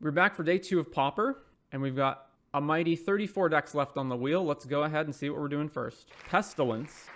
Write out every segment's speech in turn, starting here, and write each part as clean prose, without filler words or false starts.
We're back for day 2 of Pauper, and we've got a mighty 34 decks left on the wheel. Let's go ahead and see what we're doing first. Pestilence.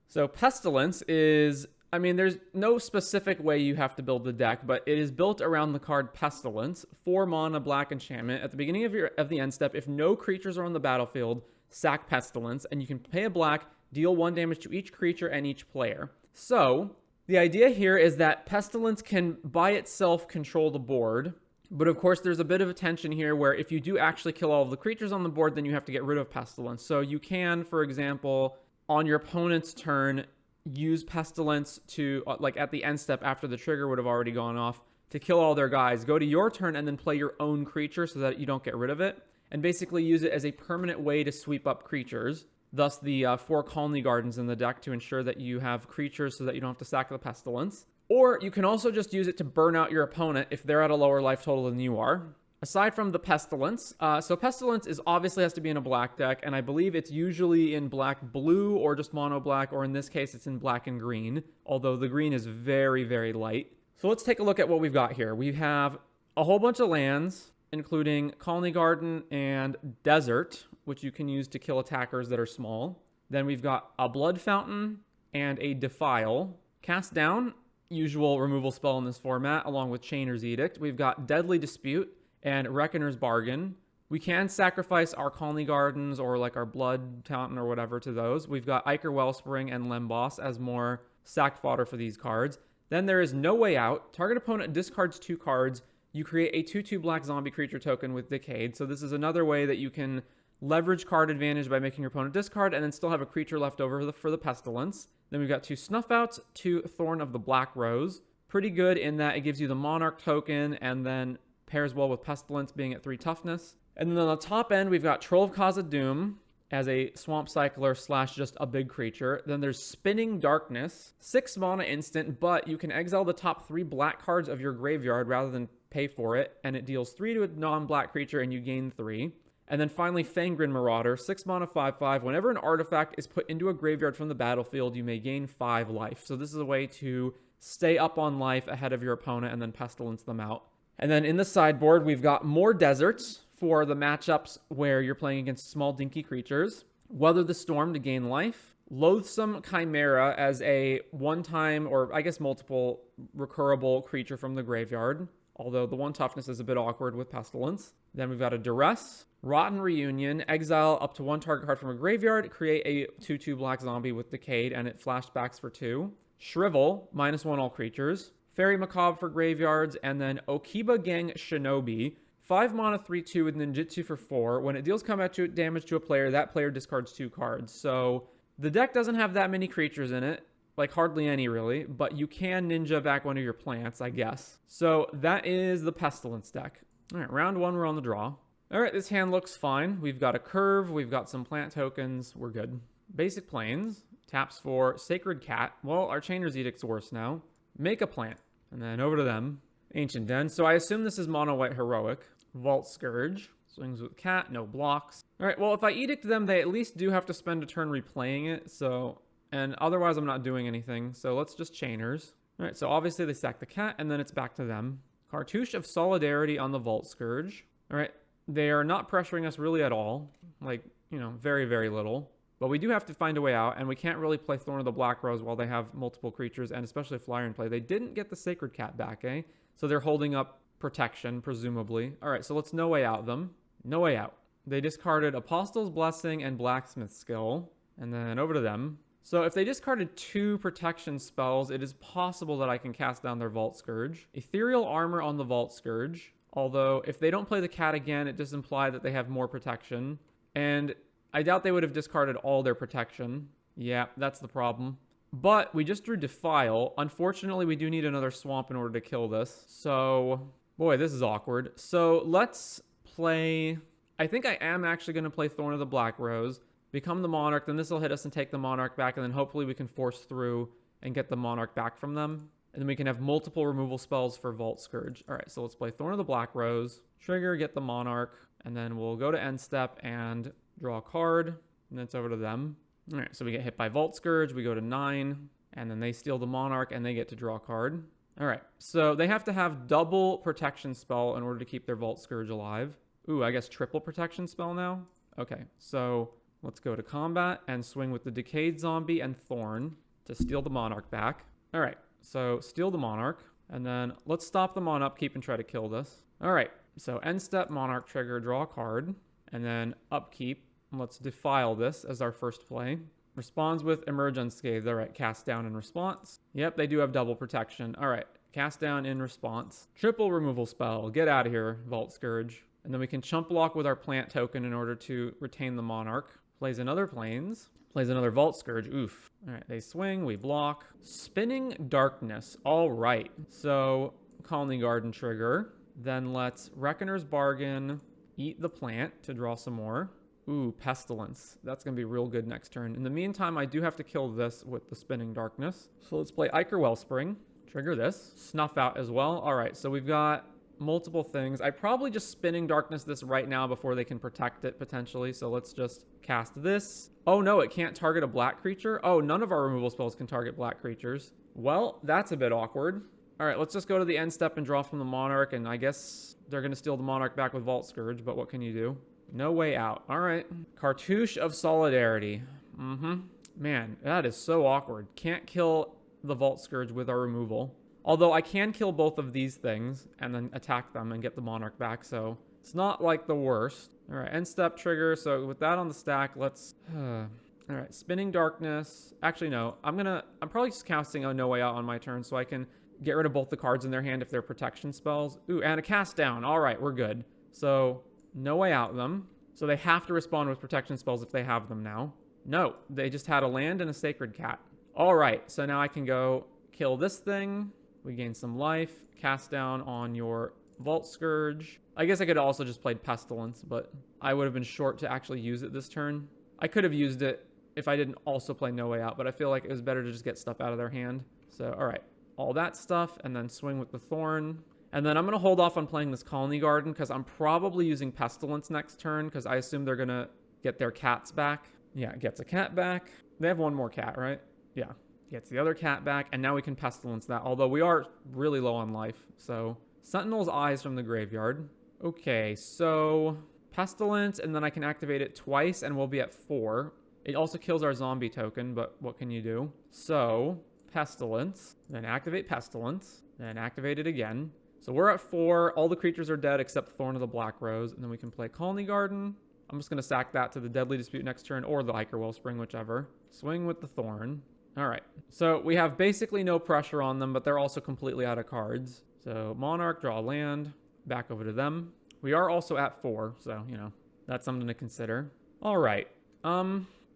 So Pestilence is, I mean, there's no specific way you have to build the deck, but it is built around the card Pestilence, 4 mana black enchantment. At the beginning of the end step, if no creatures are on the battlefield, sack Pestilence, and you can pay a black, deal 1 damage to each creature and each player. So the idea here is that Pestilence can by itself control the board. But of course, there's a bit of a tension here where if you do actually kill all of the creatures on the board, then you have to get rid of Pestilence. So you can, for example, on your opponent's turn, use Pestilence to, like at the end step after the trigger would have already gone off, to kill all their guys. Go to your turn and then play your own creature so that you don't get rid of it. And basically use it as a permanent way to sweep up creatures. Thus the 4 Colony Gardens in the deck to ensure that you have creatures so that you don't have to sack the Pestilence. Or you can also just use it to burn out your opponent if they're at a lower life total than you are. Aside from the Pestilence, so Pestilence is obviously has to be in a black deck, and I believe it's usually in black-blue or just mono-black, or in this case it's in black and green, although the green is very, very light. So let's take a look at what we've got here. We have a whole bunch of lands, including Colony Garden and Desert, which you can use to kill attackers that are small. Then we've got a Blood Fountain and a Defile. Cast Down, usual removal spell in this format, along with Chainer's Edict. We've got Deadly Dispute and Reckoner's Bargain. We can sacrifice our Colony Gardens or like our Blood Fountain or whatever to those. We've got Ichor Wellspring and Lemboss as more sack fodder for these cards. Then there is No Way Out. Target opponent discards 2 cards. You create a 2/2 black zombie creature token with Decayed. So this is another way that you can leverage card advantage by making your opponent discard and then still have a creature left over for the Pestilence. Then we've got 2 Snuff Outs, 2 Thorn of the Black Rose. Pretty good in that it gives you the Monarch token and then pairs well with Pestilence being at 3 toughness. And then on the top end, we've got Troll of Khazad-dûm as a Swamp Cycler / just a big creature. Then there's Spinning Darkness, 6 mana instant, but you can exile the top 3 black cards of your graveyard rather than pay for it, and it deals 3 to a non-black creature and you gain 3. And then finally, Fangren Marauder, 6 mana 5/5. Whenever an artifact is put into a graveyard from the battlefield, you may gain 5 life. So this is a way to stay up on life ahead of your opponent and then Pestilence them out. And then in the sideboard, we've got more Deserts for the matchups where you're playing against small dinky creatures. Weather the Storm to gain life. Loathsome Chimera as a one-time, or I guess multiple, recurable creature from the graveyard. Although the 1 toughness is a bit awkward with Pestilence. Then we've got a Duress, Rotten Reunion, exile up to 1 target card from a graveyard, create a 2/2 black zombie with Decayed, and it flashbacks for 2. Shrivel, -1 all creatures. Fairy Macabre for graveyards, and then Okiba Gang Shinobi, 5 mana 3/2 with Ninjutsu for 4. When it deals combat damage to a player, that player discards 2 cards. So the deck doesn't have that many creatures in it. Like hardly any really, but you can ninja back one of your plants, I guess. So that is the Pestilence deck. All right, round 1, we're on the draw. All right, this hand looks fine. We've got a curve, we've got some plant tokens, we're good. Basic Plains, taps for Sacred Cat. Well, our Chainer's Edict's worse now. Make a plant, and then over to them. Ancient Den, so I assume this is mono white heroic. Vault Scourge, swings with cat, no blocks. All right, well, if I Edict them, they at least do have to spend a turn replaying it, so... And otherwise, I'm not doing anything, so let's just Chainers. All right, so obviously they sack the cat, and then it's back to them. Cartouche of Solidarity on the Vault Scourge. All right, they are not pressuring us really at all. Like, you know, very, very little. But we do have to find a way out, and we can't really play Thorn of the Black Rose while they have multiple creatures, and especially Flyer in play. They didn't get the Sacred Cat back, eh? So they're holding up protection, presumably. All right, so let's No Way Out them. No Way Out. They discarded Apostle's Blessing and Blacksmith Skill, and then over to them. So if they discarded 2 protection spells, it is possible that I can cast down their Vault Scourge. Ethereal Armor on the Vault Scourge. Although, if they don't play the cat again, it does imply that they have more protection. And I doubt they would have discarded all their protection. Yeah, that's the problem. But we just drew Defile. Unfortunately, we do need another swamp in order to kill this. So, boy, this is awkward. So let's play... I think I am actually going to play Thorn of the Black Rose. Become the Monarch, then this will hit us and take the Monarch back, and then hopefully we can force through and get the Monarch back from them. And then we can have multiple removal spells for Vault Scourge. All right, so let's play Thorn of the Black Rose, trigger, get the Monarch, and then we'll go to end step and draw a card, and then it's over to them. All right, so we get hit by Vault Scourge, we go to 9, and then they steal the Monarch, and they get to draw a card. All right, so they have to have double protection spell in order to keep their Vault Scourge alive. Ooh, I guess triple protection spell now? Okay, so let's go to combat and swing with the Decayed Zombie and Thorn to steal the Monarch back. All right, so steal the Monarch, and then let's stop them on upkeep and try to kill this. All right, so end step, Monarch trigger, draw a card, and then upkeep. Let's defile this as our first play. Responds with Emerge Unscathed. All right, cast down in response. Yep, they do have double protection. All right, cast down in response. Triple removal spell. Get out of here, Vault Scourge. And then we can chump block with our plant token in order to retain the Monarch. Plays another Plains. Plays another Vault Scourge. Oof. All right, they swing, we block. Spinning Darkness. All right, so Colony Garden trigger. Then let's Reckoner's Bargain, eat the plant to draw some more. Ooh, Pestilence. That's going to be real good next turn. In the meantime, I do have to kill this with the Spinning Darkness. So let's play Ichor Wellspring. Trigger this. Snuff out as well. All right, so we've got multiple things. I probably just Spinning Darkness this right now before they can protect it potentially. So let's just cast this. Oh no, it can't target a black creature. Oh, none of our removal spells can target black creatures. Well, that's a bit awkward. All right, let's just go to the end step and draw from the Monarch. And I guess they're going to steal the Monarch back with Vault Scourge, but what can you do? No way out. All right. Cartouche of Solidarity. Man, that is so awkward. Can't kill the Vault Scourge with our removal. Although I can kill both of these things and then attack them and get the Monarch back, so it's not like the worst. All right, end step trigger. So with that on the stack, let's... all right, Spinning Darkness. Actually, no. I'm probably just casting a No Way Out on my turn so I can get rid of both the cards in their hand if they're protection spells. Ooh, and a cast down. All right, we're good. So... No Way Out them. So they have to respond with protection spells if they have them now. No, they just had a land and a Sacred Cat. All right, so now I can go kill this thing. We gain some life. Cast down on your Vault Scourge. I guess I could also just played Pestilence, but I would have been short to actually use it this turn. I could have used it if I didn't also play No Way Out, but I feel like it was better to just get stuff out of their hand. So, all right, all that stuff, and then swing with the Thorn. And then I'm going to hold off on playing this Colony Garden because I'm probably using Pestilence next turn because I assume they're going to get their cats back. Yeah, it gets a cat back. They have one more cat, right? Yeah, gets the other cat back. And now we can Pestilence that, although we are really low on life. So Sentinel's Eyes from the graveyard. Okay, so Pestilence, and then I can activate it twice and we'll be at 4. It also kills our zombie token, but what can you do? So Pestilence, then activate Pestilence, then activate it again. So we're at 4. All the creatures are dead except Thorn of the Black Rose. And then we can play Colony Garden. I'm just going to sack that to the Deadly Dispute next turn or the Ichor Wellspring, whichever. Swing with the Thorn. All right. So we have basically no pressure on them, but they're also completely out of cards. So Monarch, draw land. Back over to them. We are also at 4, so, you know, that's something to consider. All right.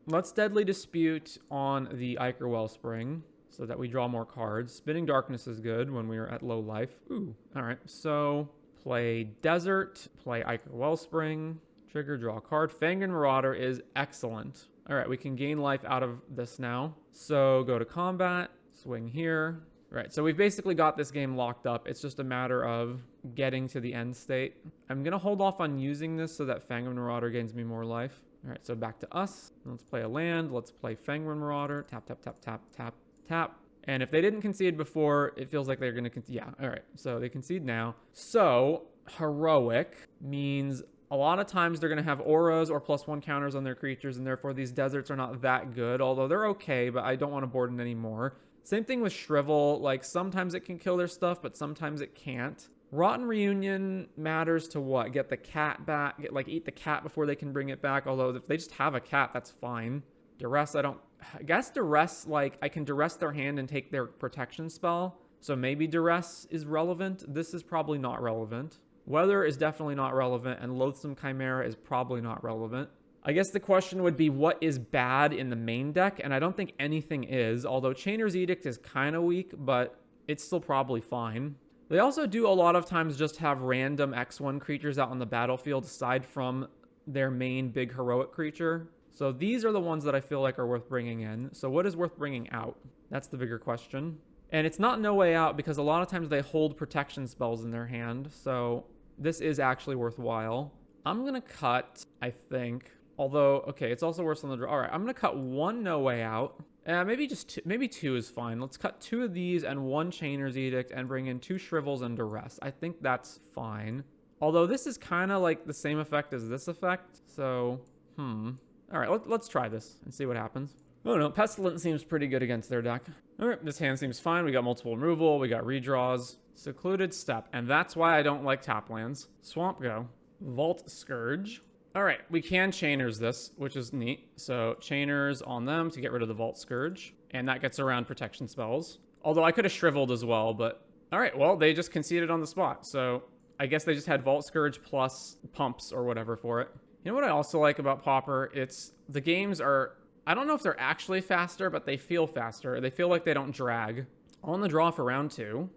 Let's Deadly Dispute on the Ichor Wellspring, so that we draw more cards. Spinning Darkness is good when we are at low life. Ooh, all right. So play Desert, play Ichor Wellspring, trigger, draw a card. Fangren Marauder is excellent. All right, we can gain life out of this now. So go to combat, swing here. All right, so we've basically got this game locked up. It's just a matter of getting to the end state. I'm going to hold off on using this so that Fangren Marauder gains me more life. All right, so back to us. Let's play a land. Let's play Fangren Marauder. Tap, tap, tap, tap, tap. Tap. And if they didn't concede before, it feels like they're going to concede. Yeah, all right. So they concede now. So heroic means a lot of times they're going to have auras or +1 counters on their creatures, and therefore these deserts are not that good, although they're okay, but I don't want to board it anymore. Same thing with Shrivel. Like, sometimes it can kill their stuff, but sometimes it can't. Rotten Reunion matters to what? Get the cat back, eat the cat before they can bring it back, although if they just have a cat, that's fine. Duress, I guess Duress, like, I can Duress their hand and take their protection spell. So maybe Duress is relevant. This is probably not relevant. Weather is definitely not relevant, and Loathsome Chimera is probably not relevant. I guess the question would be what is bad in the main deck, and I don't think anything is, although Chainer's Edict is kind of weak, but it's still probably fine. They also do a lot of times just have random X1 creatures out on the battlefield aside from their main big heroic creature. So these are the ones that I feel like are worth bringing in. So what is worth bringing out? That's the bigger question. And it's not No Way Out because a lot of times they hold protection spells in their hand. So this is actually worthwhile. I'm going to cut, I think. Although, okay, it's also worse on the draw. All right, I'm going to cut 1 No Way Out. Maybe just two, maybe two is fine. Let's cut two of these and one Chainer's Edict and bring in two Shrivels and Duress. I think that's fine. Although this is kind of like the same effect as this effect. So, All right, let's try this and see what happens. Oh no, Pestilence seems pretty good against their deck. All right, this hand seems fine. We got multiple removal. We got redraws. Secluded Steppe. And that's why I don't like tap lands. Swamp Go. Vault Scourge. All right, we can Chainers this, which is neat. So Chainers on them to get rid of the Vault Scourge. And that gets around protection spells. Although I could have Shriveled as well, but... All right, well, they just conceded on the spot. So I guess they just had Vault Scourge plus pumps or whatever for it. You know what I also like about Pauper? It's the games are... I don't know if they're actually faster, but they feel faster. They feel like they don't drag. On the draw for round 2.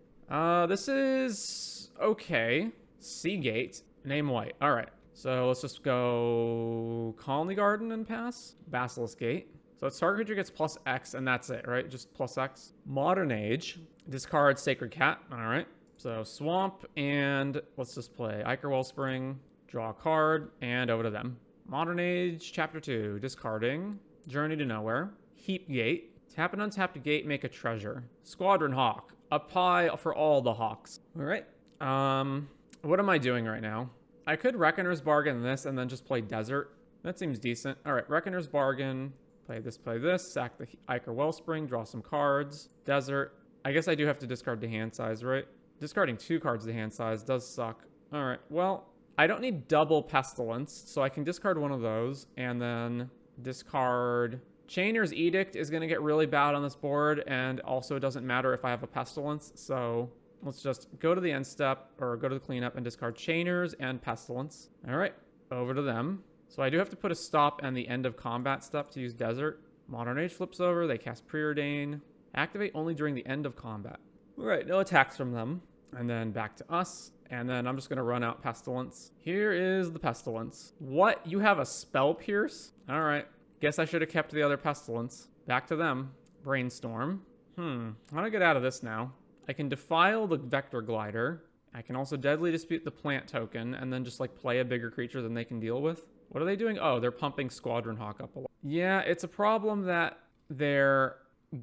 This is okay. Seagate. Name white. All right. So let's just go Colony Garden and pass. Basilisk Gate. So it's target creature gets plus X, and that's it, right? Just plus X. Modern Age. Discard Sacred Cat. All right. So Swamp, and let's just play Ichor Wellspring. Draw a card, and over to them. Modern Age, Chapter 2. Discarding. Journey to Nowhere. Heap Gate. Tap an untapped gate, make a treasure. Squadron Hawk. A pie for all the hawks. All right. What am I doing right now? I could Reckoner's Bargain this and then just play Desert. That seems decent. All right, Reckoner's Bargain. Play this. Sack the Ichor Wellspring. Draw some cards. Desert. I guess I do have to discard to hand size, right? Discarding 2 cards to hand size does suck. All right, well, I don't need double Pestilence, so I can discard one of those and then... discard. Chainer's Edict is going to get really bad on this board, and also it doesn't matter if I have a Pestilence, so let's just go to the end step, or go to the cleanup and discard Chainers and Pestilence. All right, over to them. So I do have to put a stop and the end of combat step to use Desert. Modern Age flips over, they cast Preordain. Activate only during the end of combat. All right, no attacks from them. And then back to us. And then I'm just going to run out Pestilence. Here is the Pestilence. What? You have a Spell Pierce? All right. Guess I should have kept the other Pestilence. Back to them. Brainstorm. How do I get out of this now? I can Defile the Vector Glider. I can also Deadly Dispute the Plant token and then just like play a bigger creature than they can deal with. What are they doing? Oh, they're pumping Squadron Hawk up a lot. Yeah, it's a problem that their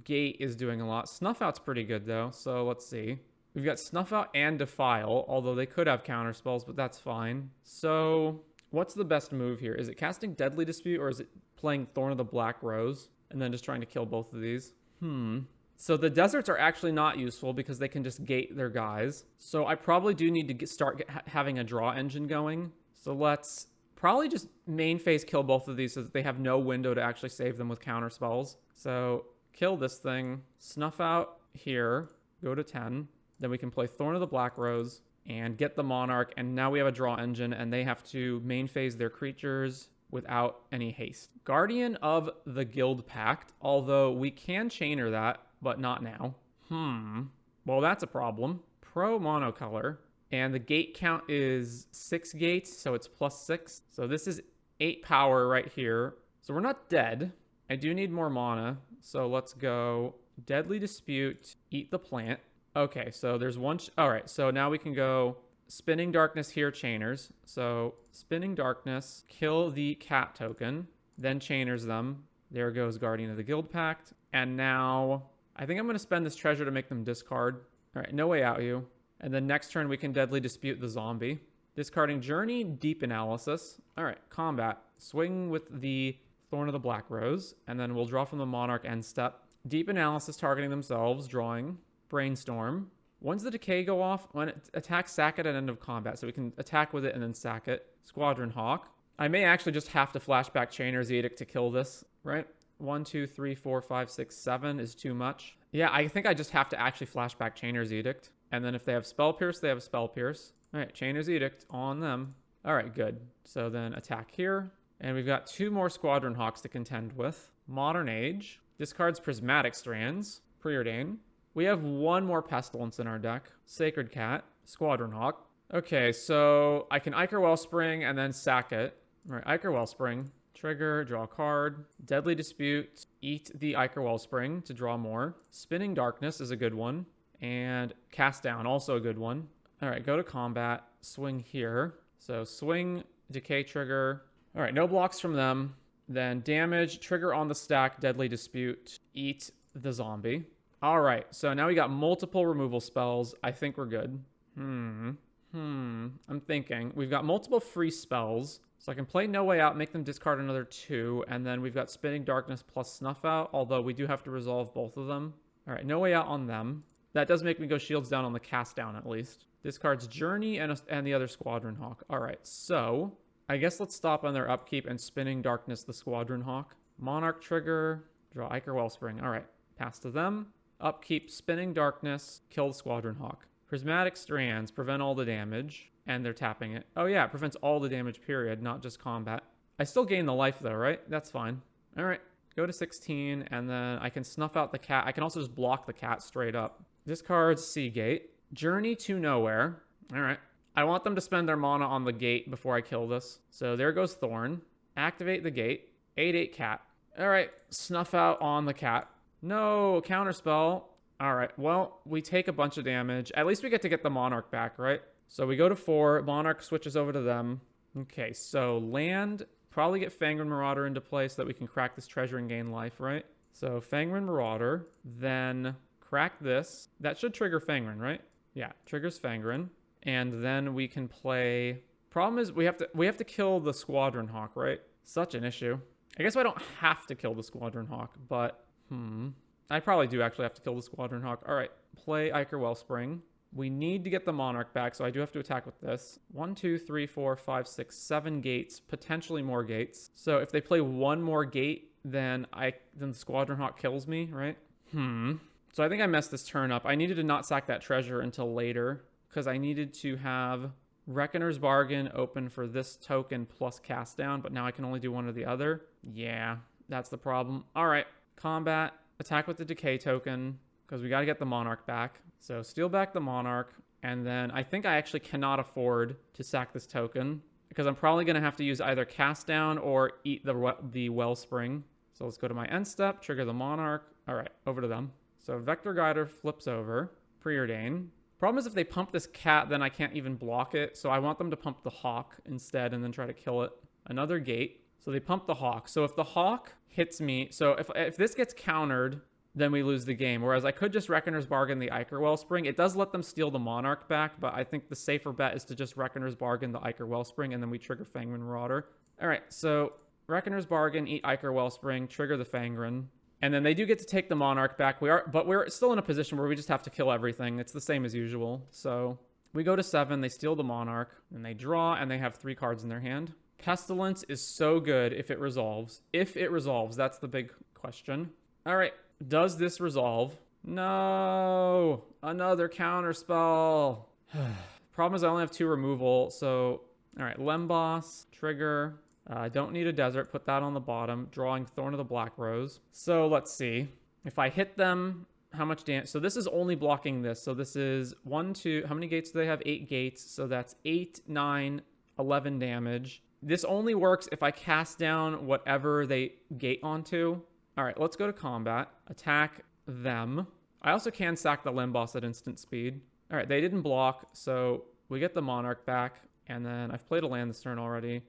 gate is doing a lot. Snuff Out's pretty good though, so let's see. We've got Snuff Out and Defile, although they could have counter spells, but that's fine. So what's the best move here? Is it casting Deadly Dispute or is it playing Thorn of the Black Rose and then just trying to kill both of these? So the deserts are actually not useful because they can just gate their guys. So I probably do need to start having a draw engine going. So let's probably just main phase kill both of these so that they have no window to actually save them with counter spells. So kill this thing, Snuff Out here, go to 10. Then we can play Thorn of the Black Rose and get the Monarch. And now we have a draw engine and they have to main phase their creatures without any haste. Guardian of the Guild Pact, although we can chainer that, but not now. Well, that's a problem. Pro monocolor. And the gate count is 6 gates, so it's +6. So this is 8 power right here. So we're not dead. I do need more mana. So let's go Deadly Dispute, eat the plant. Okay, so there's one... All right, so now we can go Spinning Darkness here, Chainers. So Spinning Darkness, kill the cat token, then Chainers them. There goes Guardian of the Guild Pact. And now I think I'm going to spend this treasure to make them discard. All right, no way out you. And then next turn we can Deadly Dispute the zombie. Discarding Journey, Deep Analysis. All right, combat. Swing with the Thorn of the Black Rose. And then we'll draw from the Monarch end step. Deep Analysis targeting themselves, drawing. Brainstorm. Once the decay go off, when it attacks, sack it at end of combat. So we can attack with it and then sack it. Squadron Hawk. I may actually just have to flashback Chainer's Edict to kill this, right? 1, 2, 3, 4, 5, 6, 7 is too much. Yeah, I think I just have to actually flashback Chainer's Edict. And then if they have Spell Pierce, they have Spell Pierce. All right, Chainer's Edict on them. All right, good. So then attack here. And we've got 2 more Squadron Hawks to contend with. Modern Age. Discards Prismatic Strands. Preordain. We have 1 more Pestilence in our deck. Sacred Cat. Squadron Hawk. Okay, so I can Ichor Wellspring and then sack it. All right, Ichor Wellspring. Trigger, draw a card. Deadly Dispute. Eat the Ichor Wellspring to draw more. Spinning Darkness is a good one. And Cast Down, also a good one. All right, go to combat. Swing here. So swing, decay trigger. All right, no blocks from them. Then damage, trigger on the stack, deadly dispute, eat the zombie. All right, so now we got multiple removal spells. I think we're good. I'm thinking. We've got multiple free spells. So I can play No Way Out, make them discard another 2, and then we've got Spinning Darkness plus Snuff Out, although we do have to resolve both of them. All right, No Way Out on them. That does make me go Shields down on the cast down at least. Discards Journey and the other Squadron Hawk. All right, so I guess let's stop on their upkeep and Spinning Darkness the Squadron Hawk. Monarch trigger, draw Ichor Wellspring. All right, pass to them. Upkeep, Spinning Darkness, kill the Squadron Hawk. Prismatic Strands, prevent all the damage, and they're tapping it. Oh yeah, it prevents all the damage, period, not just combat. I still gain the life though, right? That's fine. All right, go to 16, and then I can snuff out the cat. I can also just block the cat straight up. Discards Sea Gate. Journey to Nowhere. All right. I want them to spend their mana on the gate before I kill this. So there goes Thorn. Activate the gate. 8/8 cat. All right, snuff out on the cat. No, counterspell. All right, well, we take a bunch of damage. At least we get to get the Monarch back, right? So we go to 4. Monarch switches over to them. Okay, so land. Probably get Fangren Marauder into play so that we can crack this treasure and gain life, right? So Fangren Marauder. Then crack this. That should trigger Fangren, right? Yeah, triggers Fangren. And then we can play... Problem is we have to kill the Squadron Hawk, right? Such an issue. I guess I don't have to kill the Squadron Hawk, but... I probably do actually have to kill the Squadron Hawk. All right, play Ichor Wellspring. We need to get the Monarch back, so I do have to attack with this. 1, 2, 3, 4, 5, 6, 7 gates, potentially more gates. So if they play one more gate, then the Squadron Hawk kills me, right? So I think I messed this turn up. I needed to not sack that treasure until later, because I needed to have Reckoner's Bargain open for this token plus cast down, but now I can only do one or the other. Yeah, that's the problem. All right, combat, attack with the Decay token, because we got to get the Monarch back. So steal back the Monarch, and then I think I actually cannot afford to sack this token, because I'm probably going to have to use either cast down or eat the Wellspring. So let's go to my end step, trigger the Monarch. All right, over to them. So Vector Guider flips over, Preordain. Problem is if they pump this cat, then I can't even block it. So I want them to pump the Hawk instead and then try to kill it. Another gate. So they pump the Hawk. So if the Hawk hits me, so if this gets countered, then we lose the game. Whereas I could just Reckoner's Bargain the Ichor Wellspring. It does let them steal the Monarch back, but I think the safer bet is to just Reckoner's Bargain the Ichor Wellspring, and then we trigger Fangren Marauder. All right, so Reckoner's Bargain, eat Ichor Wellspring, trigger the Fangren. And then they do get to take the Monarch back. But we're still in a position where we just have to kill everything. It's the same as usual. So we go to 7, they steal the Monarch, and they draw, and they have 3 cards in their hand. Pestilence is so good if it resolves. If it resolves, that's the big question. All right, does this resolve? No, another counterspell. Problem is I only have 2 removal, so... All right, Lemboss, trigger... I don't need a desert. Put that on the bottom. Drawing Thorn of the Black Rose. So let's see. If I hit them, how much damage? So this is only blocking this. So this is 1, 2. How many gates do they have? 8 gates. So that's 8, 9, 11 damage. This only works if I cast down whatever they gate onto. All right, let's go to combat. Attack them. I also can sack the Limboss at instant speed. All right, they didn't block. So we get the Monarch back. And then I've played a land this turn already.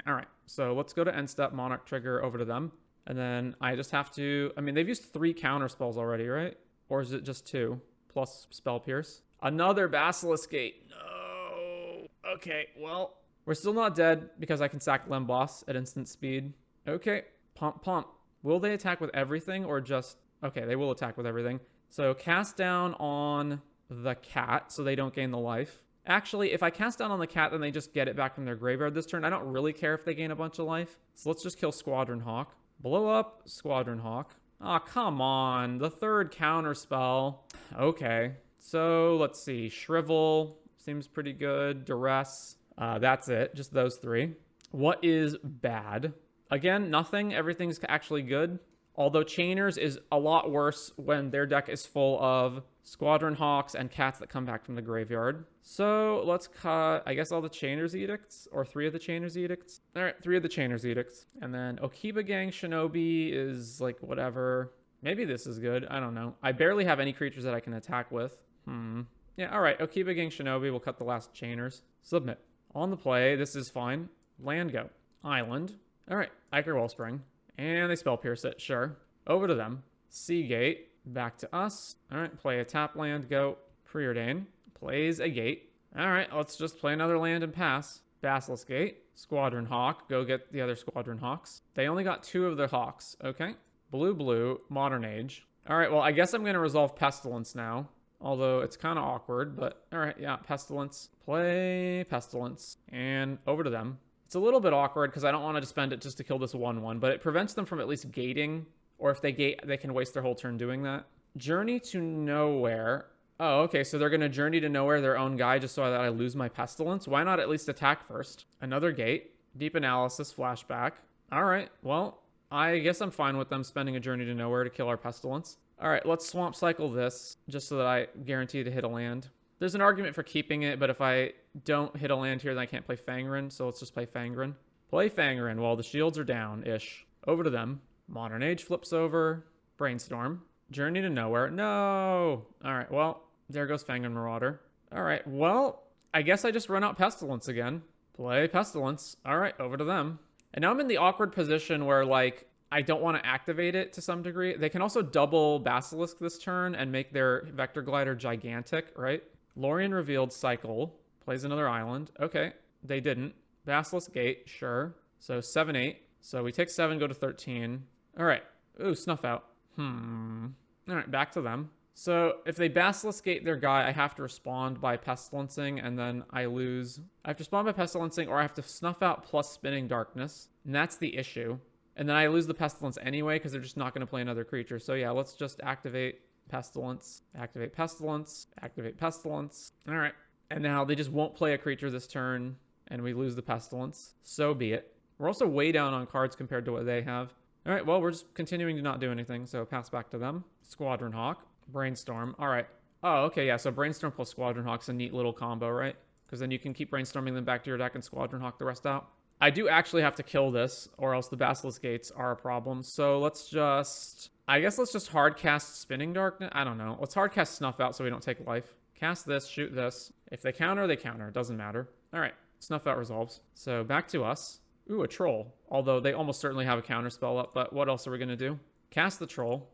All right, so let's go to end step, Monarch trigger over to them. And then I just have to... I mean, they've used 3 counter spells already, right? Or is it just 2? Plus Spell Pierce. Another Basilisk Gate. No. Okay, well, we're still not dead because I can sack Lemboss at instant speed. Okay, pump. Will they attack with everything or just... Okay, they will attack with everything. So cast down on the cat so they don't gain the life. Actually, if I cast down on the cat, then they just get it back from their graveyard this turn. I don't really care if they gain a bunch of life. So let's just kill Squadron Hawk. Blow up Squadron Hawk. Aw, come on. The 3rd counter spell. Okay. So let's see. Shrivel seems pretty good. Duress. That's it. Just those 3. What is bad? Again, nothing. Everything's actually good. Although Chainers is a lot worse when their deck is full of Squadron Hawks and cats that come back from the graveyard. So let's cut, I guess, all the Chainer's Edicts, or 3 of the Chainer's Edicts. All right, 3 of the Chainer's Edicts. And then Okiba Gang Shinobi is like whatever. Maybe this is good. I don't know. I barely have any creatures that I can attack with. Yeah, all right. Okiba Gang Shinobi will cut the last Chainers. Submit. On the play, this is fine. Land go. Island. All right, Ichor Wellspring. And they spell pierce it, sure. Over to them. Sea Gate. Back to us. All right, play a tap land, go. Preordain. Plays a gate. All right, let's just play another land and pass. Basilisk Gate. Squadron Hawk. Go get the other Squadron Hawks. They only got 2 of the Hawks. Okay. Blue, Modern Age. All right, well, I guess I'm going to resolve Pestilence now. Although it's kind of awkward, but all right, yeah, Pestilence. Play Pestilence. And over to them. It's a little bit awkward because I don't want to spend it just to kill this 1/1, but it prevents them from at least gating. Or if they gate, they can waste their whole turn doing that. Journey to Nowhere. Oh, okay, so they're going to Journey to Nowhere their own guy just so that I lose my Pestilence? Why not at least attack first? Another gate. Deep Analysis, Flashback. All right, well, I guess I'm fine with them spending a Journey to Nowhere to kill our Pestilence. All right, let's Swamp Cycle this just so that I guarantee to hit a land. There's an argument for keeping it, but if I don't hit a land here, then I can't play Fangren, so let's just play Fangren. Play Fangren while the shields are down-ish. Over to them. Modern Age flips over. Brainstorm. Journey to Nowhere. No! Alright, well, there goes Fangren Marauder. Alright, well, I guess I just run out Pestilence again. Play Pestilence. Alright, over to them. And now I'm in the awkward position where, like, I don't want to activate it to some degree. They can also double Basilisk this turn and make their Vector Glider gigantic, right? Lorien Revealed Cycle. Plays another island. Okay, they didn't. Basilisk Gate, sure. So 7-8. So we take 7, go to 13. All right. Ooh, Snuff Out. All right, back to them. So if they Basilisk Gate their guy, I have to respond by Pestilencing, and then I lose. I have to respond by Pestilencing, or I have to Snuff Out plus Spinning Darkness. And that's the issue. And then I lose the Pestilence anyway, because they're just not going to play another creature. So yeah, let's just activate Pestilence. Activate Pestilence. Activate Pestilence. All right. And now they just won't play a creature this turn, and we lose the Pestilence. So be it. We're also way down on cards compared to what they have. All right, well, we're just continuing to not do anything, so pass back to them. Squadron Hawk. Brainstorm. All right. Oh, okay, yeah, so Brainstorm plus Squadron Hawk's a neat little combo, right? Because then you can keep Brainstorming them back to your deck and Squadron Hawk the rest out. I do actually have to kill this, or else the Basilisk Gates are a problem. So let's just... I guess let's just hard cast Spinning Darkness. I don't know. Let's hard cast Snuff Out so we don't take life. Cast this, shoot this. If they counter, they counter. It doesn't matter. All right, Snuff Out resolves. So back to us. Ooh, a Troll. Although they almost certainly have a counterspell up, but what else are we going to do? Cast the Troll.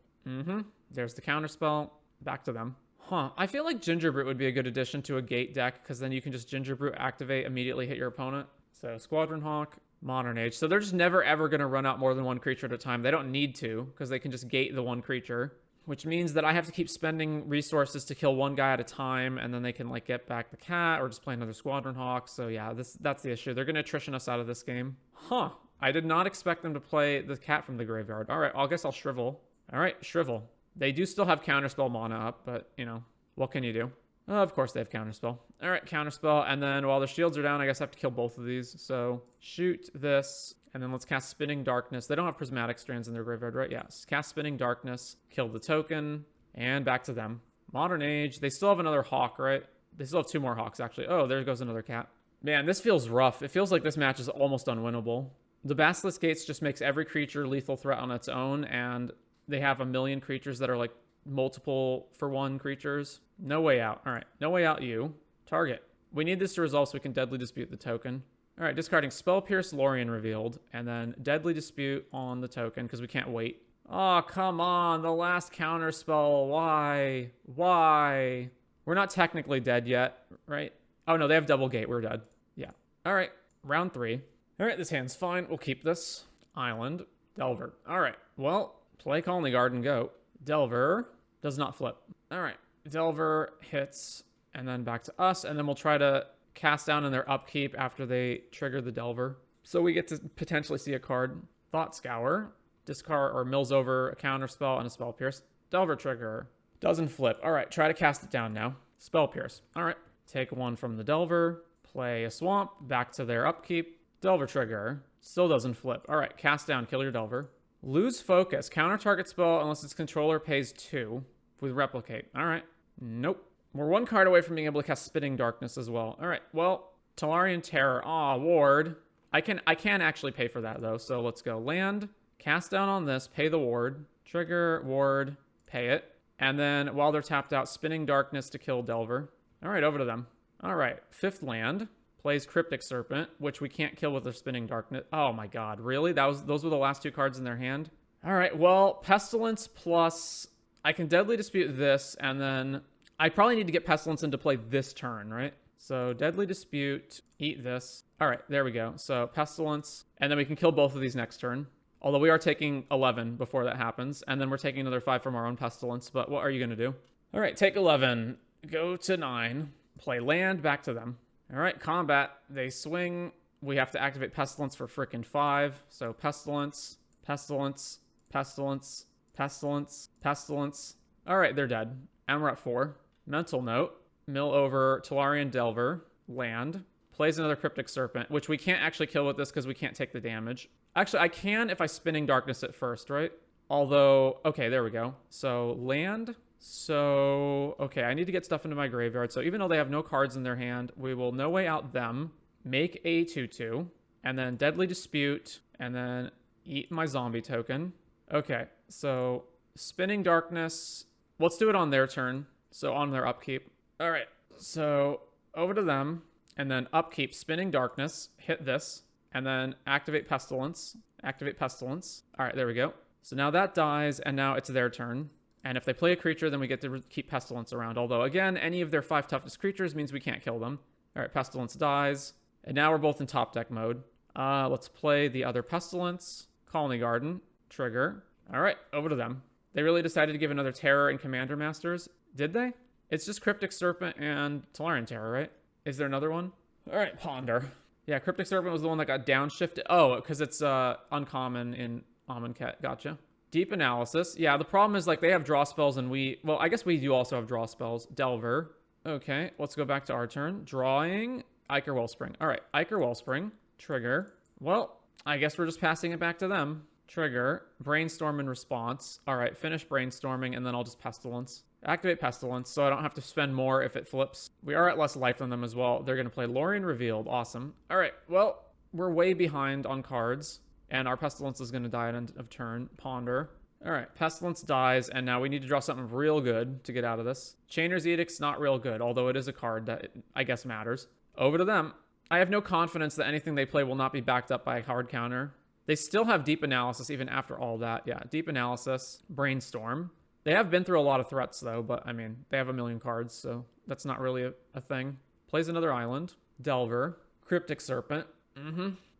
There's the counterspell. Back to them. Huh. I feel like Gingerbrute would be a good addition to a gate deck, because then you can just Gingerbrute activate, immediately hit your opponent. So Squadron Hawk, Modern Age. So they're just never ever going to run out more than one creature at a time. They don't need to, because they can just gate the one creature. Which means that I have to keep spending resources to kill one guy at a time, and then they can like get back the cat or just play another Squadron Hawk. So yeah, that's the issue. They're going to attrition us out of this game. Huh. I did not expect them to play the cat from the graveyard. All right, I guess I'll Shrivel. All right, Shrivel. They do still have Counterspell mana up, but, you know, what can you do? Of course they have Counterspell. All right, Counterspell, and then while their shields are down, I guess I have to kill both of these. So shoot this, and then let's cast Spinning Darkness. They don't have Prismatic Strands in their graveyard, right? Yes. Cast Spinning Darkness, kill the token, and back to them. Modern Age. They still have another Hawk, right? They still have 2 more Hawks, actually. Oh, there goes another cat. Man, this feels rough. It feels like this match is almost unwinnable. The Basilisk Gates just makes every creature lethal threat on its own, and they have a million creatures that are like multiple for 1 creatures. No way out. All right, no way out you. Target. We need this to resolve so we can Deadly Dispute the token. All right, discarding Spell Pierce, Lorien Revealed, and then Deadly Dispute on the token because we can't wait. Oh, come on, the last counter spell. Why? Why? We're not technically dead yet, right? Oh no, they have Double Gate. We're dead. Yeah. All right, round 3. All right, this hand's fine. We'll keep this. Island. Delver. All right, well, play Colony Garden, go. Delver does not flip. All right, Delver hits, and then back to us, and then we'll try to cast down in their upkeep after they trigger the Delver. So we get to potentially see a card. Thought Scour, discard or mills over a counter spell and a Spell Pierce. Delver trigger, doesn't flip. All right, try to cast it down now. Spell Pierce. All right, take 1 from the Delver, play a Swamp, back to their upkeep. Delver trigger, still doesn't flip. All right, cast down, kill your Delver. Lose focus, counter target spell unless its controller pays 2 with Replicate. All right, nope. We're 1 card away from being able to cast Spinning Darkness as well. All right, well, Talarian Terror. Aw, ward. I can actually pay for that, though, so let's go. Land, cast down on this, pay the ward. Trigger, ward, pay it. And then, while they're tapped out, Spinning Darkness to kill Delver. All right, over to them. All right, 5th land. Plays Cryptic Serpent, which we can't kill with their Spinning Darkness. Oh my god, really? Those were the last 2 cards in their hand? All right, well, Pestilence plus... I can Deadly Dispute this, and then... I probably need to get Pestilence into play this turn, right? So Deadly Dispute, eat this. All right, there we go. So Pestilence, and then we can kill both of these next turn. Although we are taking 11 before that happens, and then we're taking another 5 from our own Pestilence, but what are you going to do? All right, take 11, go to 9, play land, back to them. All right, combat, they swing. We have to activate Pestilence for frickin' 5. So Pestilence, Pestilence, Pestilence, Pestilence, Pestilence. All right, they're dead. And we're at 4. Mental Note, mill over Tolarian Delver, land, plays another Cryptic Serpent, which we can't actually kill with this because we can't take the damage. Actually, I can if I Spinning Darkness at first, right? Although, okay, there we go. So land. So, okay, I need to get stuff into my graveyard. So even though they have no cards in their hand, we will No Way Out them, make a 2/2, and then Deadly Dispute, and then eat my zombie token. Okay, so Spinning Darkness. Let's do it on their turn. So on their upkeep. All right, so over to them, and then upkeep, Spinning Darkness, hit this, and then activate Pestilence. Activate Pestilence. All right, there we go. So now that dies, and now it's their turn. And if they play a creature, then we get to keep Pestilence around. Although, again, any of their 5 toughest creatures means we can't kill them. All right, Pestilence dies. And now we're both in top deck mode. Let's play the other Pestilence. Colony Garden. Trigger. All right, over to them. They really decided to give another Terror and Commander Masters. Did they? It's just Cryptic Serpent and Tolarian Terror, right? Is there another one? All right, Ponder. Yeah, Cryptic Serpent was the one that got downshifted. Oh, because it's uncommon in Amonkhet. Gotcha. Deep Analysis. Yeah, the problem is, like, they have draw spells and we... Well, I guess we do also have draw spells. Delver. Okay, let's go back to our turn. Drawing. Ichor Wellspring. All right, Ichor Wellspring. Trigger. Well, I guess we're just passing it back to them. Trigger. Brainstorm in response. All right, finish brainstorming, and then I'll just Pestilence. Activate Pestilence, so I don't have to spend more if it flips. We are at less life than them as well. They're going to play Lorien Revealed. Awesome. All right, well, we're way behind on cards, and our Pestilence is going to die at end of turn. Ponder. All right, Pestilence dies, and now we need to draw something real good to get out of this. Chainer's Edict's not real good, although it is a card that I guess matters. Over to them. I have no confidence that anything they play will not be backed up by a card counter. They still have Deep Analysis even after all that. Yeah, Deep Analysis, Brainstorm. They have been through a lot of threats, though, but, I mean, they have a million cards, so that's not really a thing. Plays another island. Delver. Cryptic Serpent.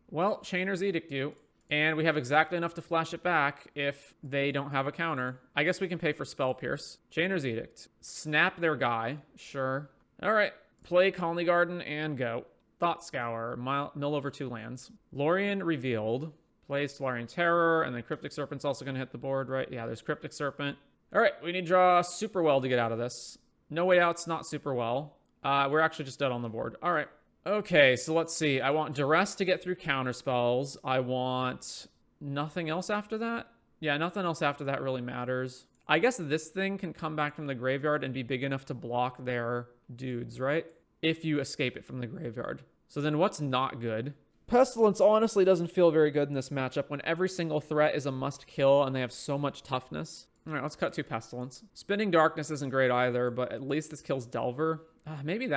Well, Chainer's Edict you. And we have exactly enough to flash it back if they don't have a counter. I guess we can pay for Spell Pierce. Chainer's Edict. Snap their guy. Sure. All right. Play Colony Garden and go. Thought Scour. Mill over 2 lands. Lorien Revealed. Plays Tolarian Terror, and then Cryptic Serpent's also going to hit the board, right? Yeah, there's Cryptic Serpent. All right, we need to draw super well to get out of this. No Way Out's not super well. We're actually just dead on the board. All right. Okay, so let's see. I want Duress to get through counter spells. I want nothing else after that. Yeah, nothing else after that really matters. I guess this thing can come back from the graveyard and be big enough to block their dudes, right? If you escape it from the graveyard. So then what's not good? Pestilence honestly doesn't feel very good in this matchup when every single threat is a must kill and they have so much toughness. All right, let's cut 2 Pestilence. Spinning Darkness isn't great either, but at least this kills Delver. Maybe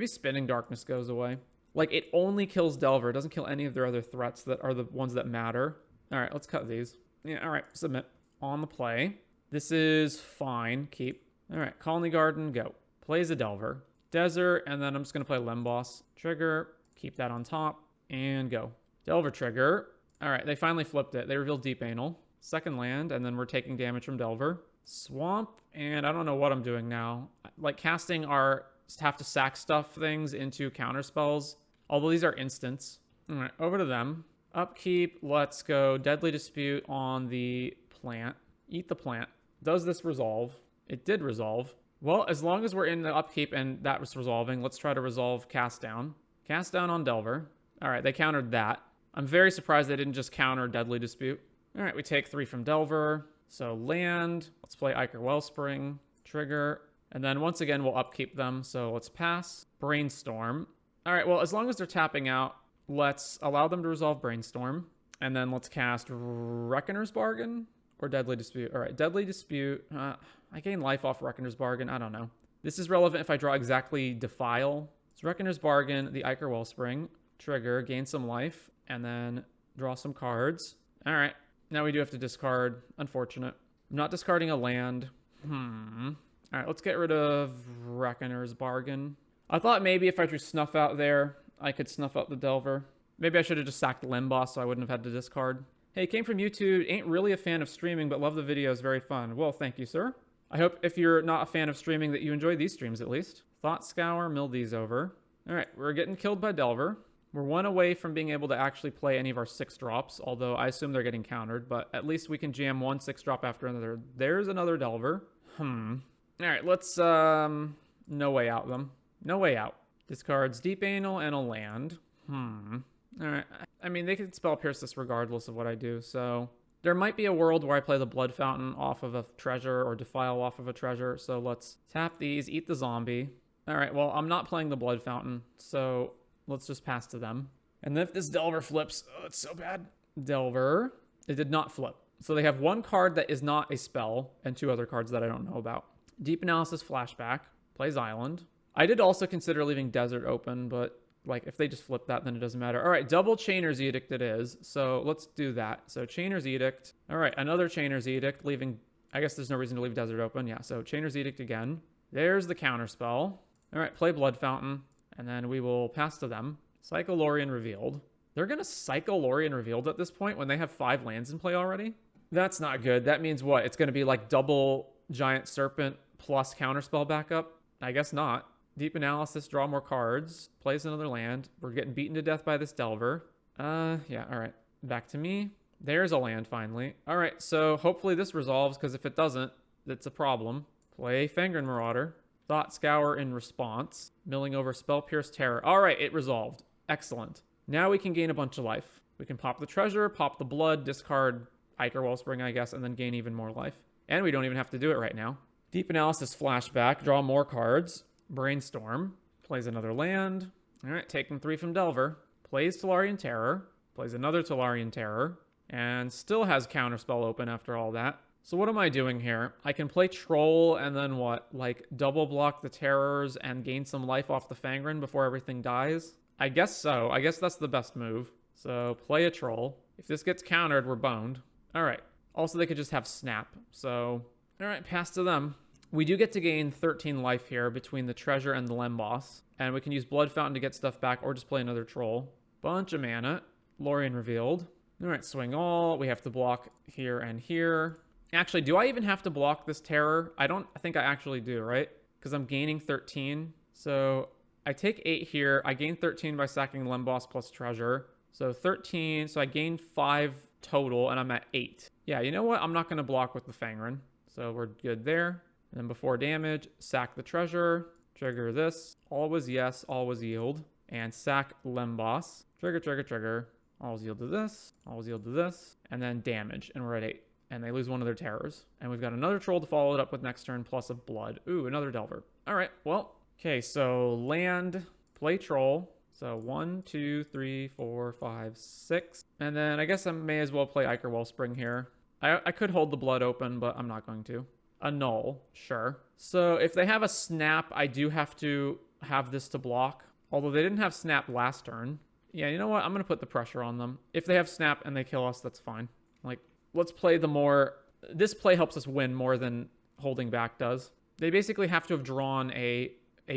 Spinning Darkness goes away. Like, it only kills Delver. It doesn't kill any of their other threats that are the ones that matter. All right, let's cut these. Yeah, all right, submit. On the play. This is fine. Keep. All right, Colony Garden, go. Plays a Delver. Desert, and then I'm just going to play Limboss. Trigger. Keep that on top. And go. Delver trigger. All right, they finally flipped it. They revealed Deep Anal. Second land, and then we're taking damage from Delver. Swamp, and I don't know what I'm doing now. Like, casting our have to sack stuff things into counter spells. Although these are instants. All right, over to them. Upkeep, let's go. Deadly Dispute on the plant. Eat the plant. Does this resolve? It did resolve. Well, as long as we're in the upkeep and that was resolving, let's try to resolve Cast Down. Cast Down on Delver. All right, they countered that. I'm very surprised they didn't just counter Deadly Dispute. All right, we take 3 from Delver. So land. Let's play Ichor Wellspring. Trigger. And then once again, we'll upkeep them. So let's pass. Brainstorm. All right, well, as long as they're tapping out, let's allow them to resolve Brainstorm. And then let's cast Reckoner's Bargain or Deadly Dispute. All right, Deadly Dispute. I gain life off Reckoner's Bargain. I don't know. This is relevant if I draw exactly Defile. It's Reckoner's Bargain, the Ichor Wellspring, trigger, gain some life, and then draw some cards. All right, now we do have to discard. Unfortunate. I'm not discarding a land. All right, let's get rid of Reckoner's Bargain. I thought maybe if I drew Snuff out there, I could snuff out the Delver. Maybe I should have just sacked Limboss so I wouldn't have had to discard. Hey, came from YouTube. Ain't really a fan of streaming, but love the videos. Very fun. Well, thank you, sir. I hope if you're not a fan of streaming that you enjoy these streams at least. Thought Scour, mill these over. All right, we're getting killed by Delver. We're one away from being able to actually play any of our 6-drops, although I assume they're getting countered, but at least we can jam one 6-drop after another. There's another Delver. All right, let's, no way out them. No way out. Discards Deep Anal and a land. All right. I mean, they could Spell Pierce this regardless of what I do, so there might be a world where I play the Blood Fountain off of a treasure or Defile off of a treasure, so let's tap these, eat the zombie. All right, well, I'm not playing the Blood Fountain, so let's just pass to them. And then if this Delver flips, oh, it's so bad. Delver, it did not flip. So they have one card that is not a spell and 2 other cards that I don't know about. Deep Analysis Flashback, plays Island. I did also consider leaving Desert open, but like if they just flip that, then it doesn't matter. All right, double Chainer's Edict it is. So let's do that. So Chainer's Edict. All right, another Chainer's Edict, leaving, I guess there's no reason to leave Desert open. Yeah, so Chainer's Edict again. There's the counter spell. All right, play Blood Fountain, and then we will pass to them. Psycho Lorien Revealed. They're going to Psycho Lorien Revealed at this point when they have 5 lands in play already? That's not good. That means what? It's going to be like double Giant Serpent plus counterspell backup? I guess not. Deep Analysis, draw more cards, plays another land. We're getting beaten to death by this Delver. Yeah, all right. Back to me. There's a land finally. All right, so hopefully this resolves, because if it doesn't, it's a problem. Play Fangren Marauder. Thought Scour in response. Milling over Spell Pierce Terror. All right, it resolved. Excellent. Now we can gain a bunch of life. We can pop the treasure, pop the blood, discard Ichor Wellspring, I guess, and then gain even more life. And we don't even have to do it right now. Deep Analysis Flashback. Draw more cards. Brainstorm. Plays another land. All right, taking 3 from Delver. Plays Tolarian Terror. Plays another Tolarian Terror. And still has Counterspell open after all that. So what am I doing here? I can play Troll and then what? Like double block the Terrors and gain some life off the Fangren before everything dies? I guess so. I guess that's the best move. So play a Troll. If this gets countered, we're boned. All right. Also, they could just have Snap. So, all right, pass to them. We do get to gain 13 life here between the treasure and the Limboss. And we can use Blood Fountain to get stuff back or just play another Troll. Bunch of mana. Lorien Revealed. All right, swing all. We have to block here and here. Actually, do I even have to block this Terror? I think I actually do, right? Because I'm gaining 13. So I take 8 here. I gain 13 by sacking Limboss plus treasure. So 13. So I gain 5 total, and I'm at 8. Yeah, you know what? I'm not going to block with the Fangren. So we're good there. And then before damage, sack the treasure. Trigger this. Always yes, always yield. And sack Limboss. Trigger, trigger, trigger. Always yield to this. Always yield to this. And then damage. And we're at 8. And they lose one of their terrors. And we've got another Troll to follow it up with next turn, plus a blood. Ooh, another Delver. All right, well. Okay, so land, play Troll. So 1, 2, 3, 4, 5, 6. And then I guess I may as well play Ichor Wellspring here. I could hold the blood open, but I'm not going to. A null, sure. So if they have a snap, I do have to have this to block. Although they didn't have snap last turn. Yeah, you know what? I'm going to put the pressure on them. If they have snap and they kill us, that's fine. Like, let's play the more... This play helps us win more than holding back does. They basically have to have drawn a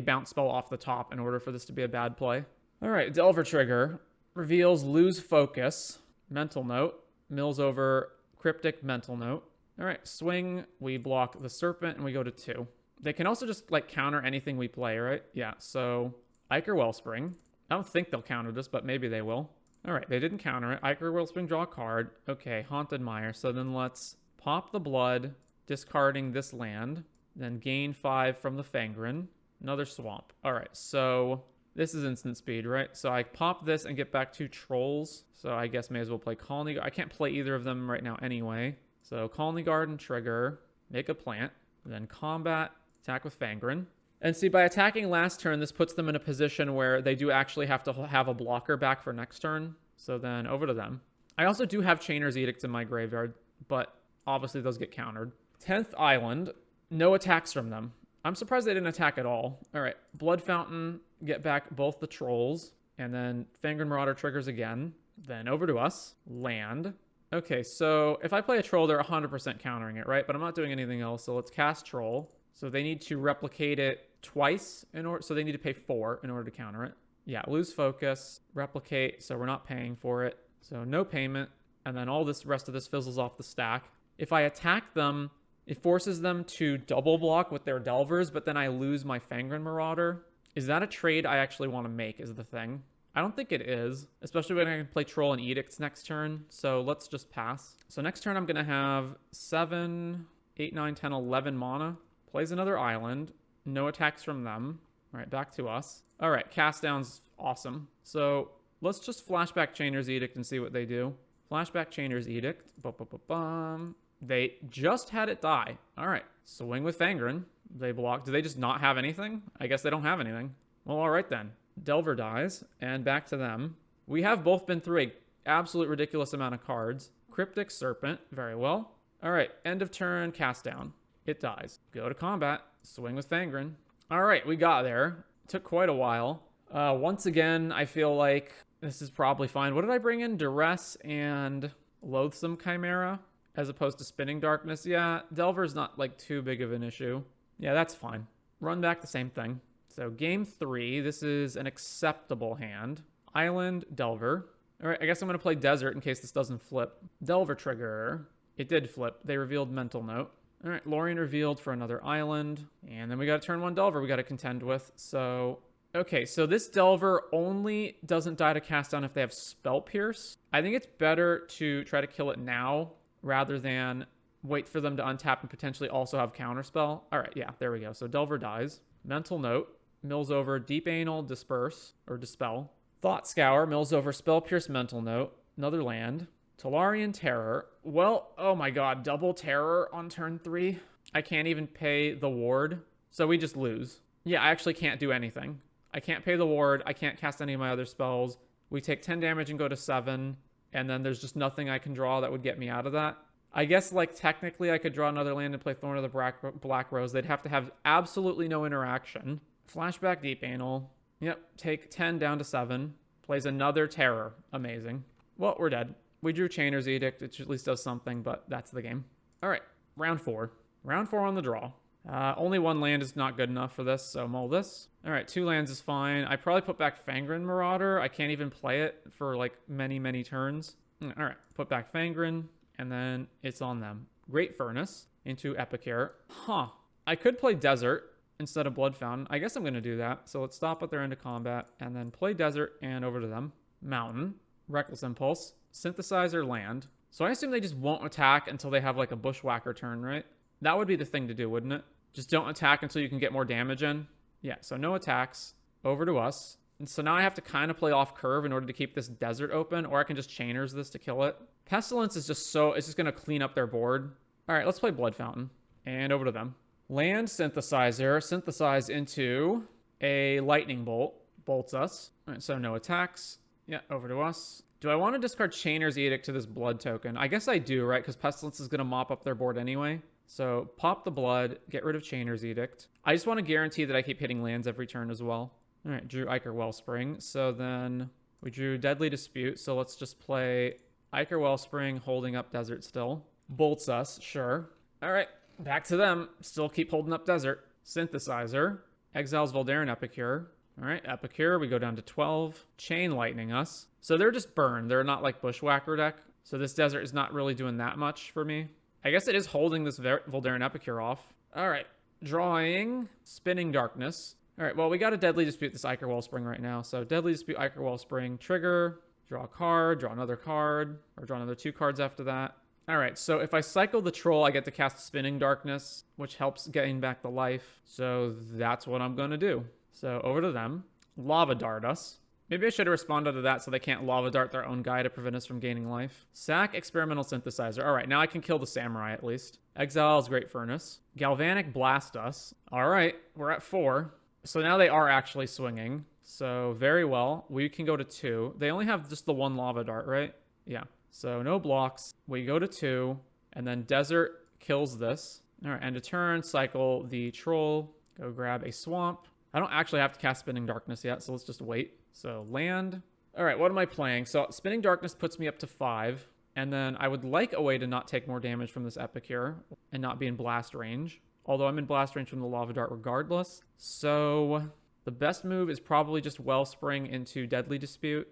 bounce spell off the top in order for this to be a bad play. All right, Delver Trigger. Reveals lose focus. Mental Note. Mills over Cryptic Mental Note. All right, swing. We block the Serpent and we go to 2. They can also just like counter anything we play, right? Yeah, so Ichor Wellspring. I don't think they'll counter this, but maybe they will. All right, they didn't counter it. Ichor Wellspring, draw a card. Okay, Haunted Mire. So then let's pop the blood, discarding this land. Then gain 5 from the Fangren. Another swamp. All right, so this is instant speed, right? So I pop this and get back 2 Trolls. So I guess may as well play Colony. I can't play either of them right now anyway. So Colony Garden, trigger, make a plant. Then combat, attack with Fangren. And see, by attacking last turn, this puts them in a position where they do actually have to have a blocker back for next turn. So then over to them. I also do have Chainer's Edicts in my graveyard, but obviously those get countered. 10th Island, no attacks from them. I'm surprised they didn't attack at all. All right, Blood Fountain, get back both the trolls, and then Fangren Marauder triggers again. Then over to us, land. Okay, so if I play a troll, they're 100% countering it, right? But I'm not doing anything else, so let's cast troll. So they need to replicate it twice in order, so they need to pay 4 in order to counter it. Yeah, lose focus, replicate, so we're not paying for it. So no payment, and then all this rest of this fizzles off the stack. If I attack them, it forces them to double block with their Delvers, but then I lose my Fangren Marauder. Is that a trade I actually want to make is the thing? I don't think it is, especially when I can play Troll and Edicts next turn, so let's just pass. So next turn I'm going to have 7, 8, 9, 10, 11 mana. Plays another island. No attacks from them. All right, back to us. All right, cast down's awesome. So let's just Flashback Chainer's Edict and see what they do. Flashback Chainer's Edict. Ba-ba-ba-bum. They just had it die. All right, swing with Fangren. They block. Do they just not have anything? I guess they don't have anything. Well, all right then. Delver dies, and back to them. We have both been through a absolute ridiculous amount of cards. Cryptic Serpent, very well. All right, end of turn, cast down. It dies. Go to combat, swing with Fangren. All right, we got there. Took quite a while. Once again, I feel like this is probably fine. What did I bring in? Duress and Loathsome Chimera, as opposed to Spinning Darkness. Yeah, Delver's not like too big of an issue. Yeah, that's fine. Run back the same thing. So game 3, this is an acceptable hand. Island, Delver. All right, I guess I'm going to play Desert in case this doesn't flip. Delver trigger. It did flip. They revealed Mental Note. All right, Lorien revealed for another island. And then we got a turn 1 Delver we got to contend with. So, okay, so this Delver only doesn't die to cast down if they have Spell Pierce. I think it's better to try to kill it now rather than wait for them to untap and potentially also have Counterspell. All right, yeah, there we go. So Delver dies. Mental Note. Mills over Deep Anal, Disperse, or Dispel. Thought Scour, mills over Spell Pierce, Mental Note. Another land. Tolarian Terror. Well, oh my god, double Terror on turn 3. I can't even pay the ward, so we just lose. Yeah, I actually can't do anything. I can't pay the ward, I can't cast any of my other spells. We take 10 damage and go to 7, and then there's just nothing I can draw that would get me out of that. I guess, like, technically I could draw another land and play Thorn of the Black Rose. They'd have to have absolutely no interaction. Flashback Deep Anal. Yep, take 10 down to 7. Plays another Terror. Amazing. Well, we're dead. We drew Chainer's Edict, which at least does something, but that's the game. All right, round 4. Round 4 on the draw. Only 1 land is not good enough for this, so mull this. All right, 2 lands is fine. I probably put back Fangren Marauder. I can't even play it for, like, many, many turns. All right, put back Fangren, and then it's on them. Great Furnace into Epicure. Huh. I could play Desert instead of Blood Fountain. I guess I'm going to do that. So let's stop at their end of combat and then play Desert and over to them. Mountain, Reckless Impulse, Synthesizer, land. So I assume they just won't attack until they have like a Bushwhacker turn, right? That would be the thing to do, wouldn't it? Just don't attack until you can get more damage in. Yeah, so no attacks. Over to us. And so now I have to kind of play off curve in order to keep this Desert open, or I can just Chainers this to kill it. Pestilence is just it's just going to clean up their board. All right, let's play Blood Fountain and over to them. Land, Synthesizer, synthesize into a Lightning Bolt. Bolts us. All right, so no attacks. Yeah, over to us. Do I want to discard Chainer's Edict to this Blood token? I guess I do, right? Because Pestilence is going to mop up their board anyway. So pop the Blood, get rid of Chainer's Edict. I just want to guarantee that I keep hitting lands every turn as well. All right, drew Ichor Wellspring. So then we drew Deadly Dispute. So let's just play Ichor Wellspring, holding up Desert still. Bolts us, sure. All right. Back to them. Still keep holding up Desert. Synthesizer. Exiles Voldaren Epicure. All right, Epicure. We go down to 12. Chain Lightning us. So they're just burned. They're not like Bushwhacker deck. So this Desert is not really doing that much for me. I guess it is holding this Voldaren Epicure off. All right. Drawing. Spinning Darkness. All right, well, we got a Deadly Dispute this Ichor Wellspring right now. So Deadly Dispute, Ichor Wellspring. Trigger. Draw a card. Draw another card. Or draw another 2 cards after that. All right, so if I cycle the Troll, I get to cast Spinning Darkness, which helps gain back the life. So that's what I'm going to do. So over to them. Lava Dart us. Maybe I should have responded to that so they can't Lava Dart their own guy to prevent us from gaining life. Sack Experimental Synthesizer. All right, now I can kill the Samurai at least. Exiles Great Furnace. Galvanic Blast us. All right, we're at 4. So now they are actually swinging. So very well. We can go to 2. They only have just the 1 Lava Dart, right? Yeah. So no blocks. We go to 2, and then Desert kills this. All right, end of turn, cycle the Troll. Go grab a Swamp. I don't actually have to cast Spinning Darkness yet, so let's just wait. So land. All right, what am I playing? So Spinning Darkness puts me up to 5. And then I would like a way to not take more damage from this Epicure and not be in blast range. Although I'm in blast range from the Lava Dart regardless. So the best move is probably just Wellspring into Deadly Dispute.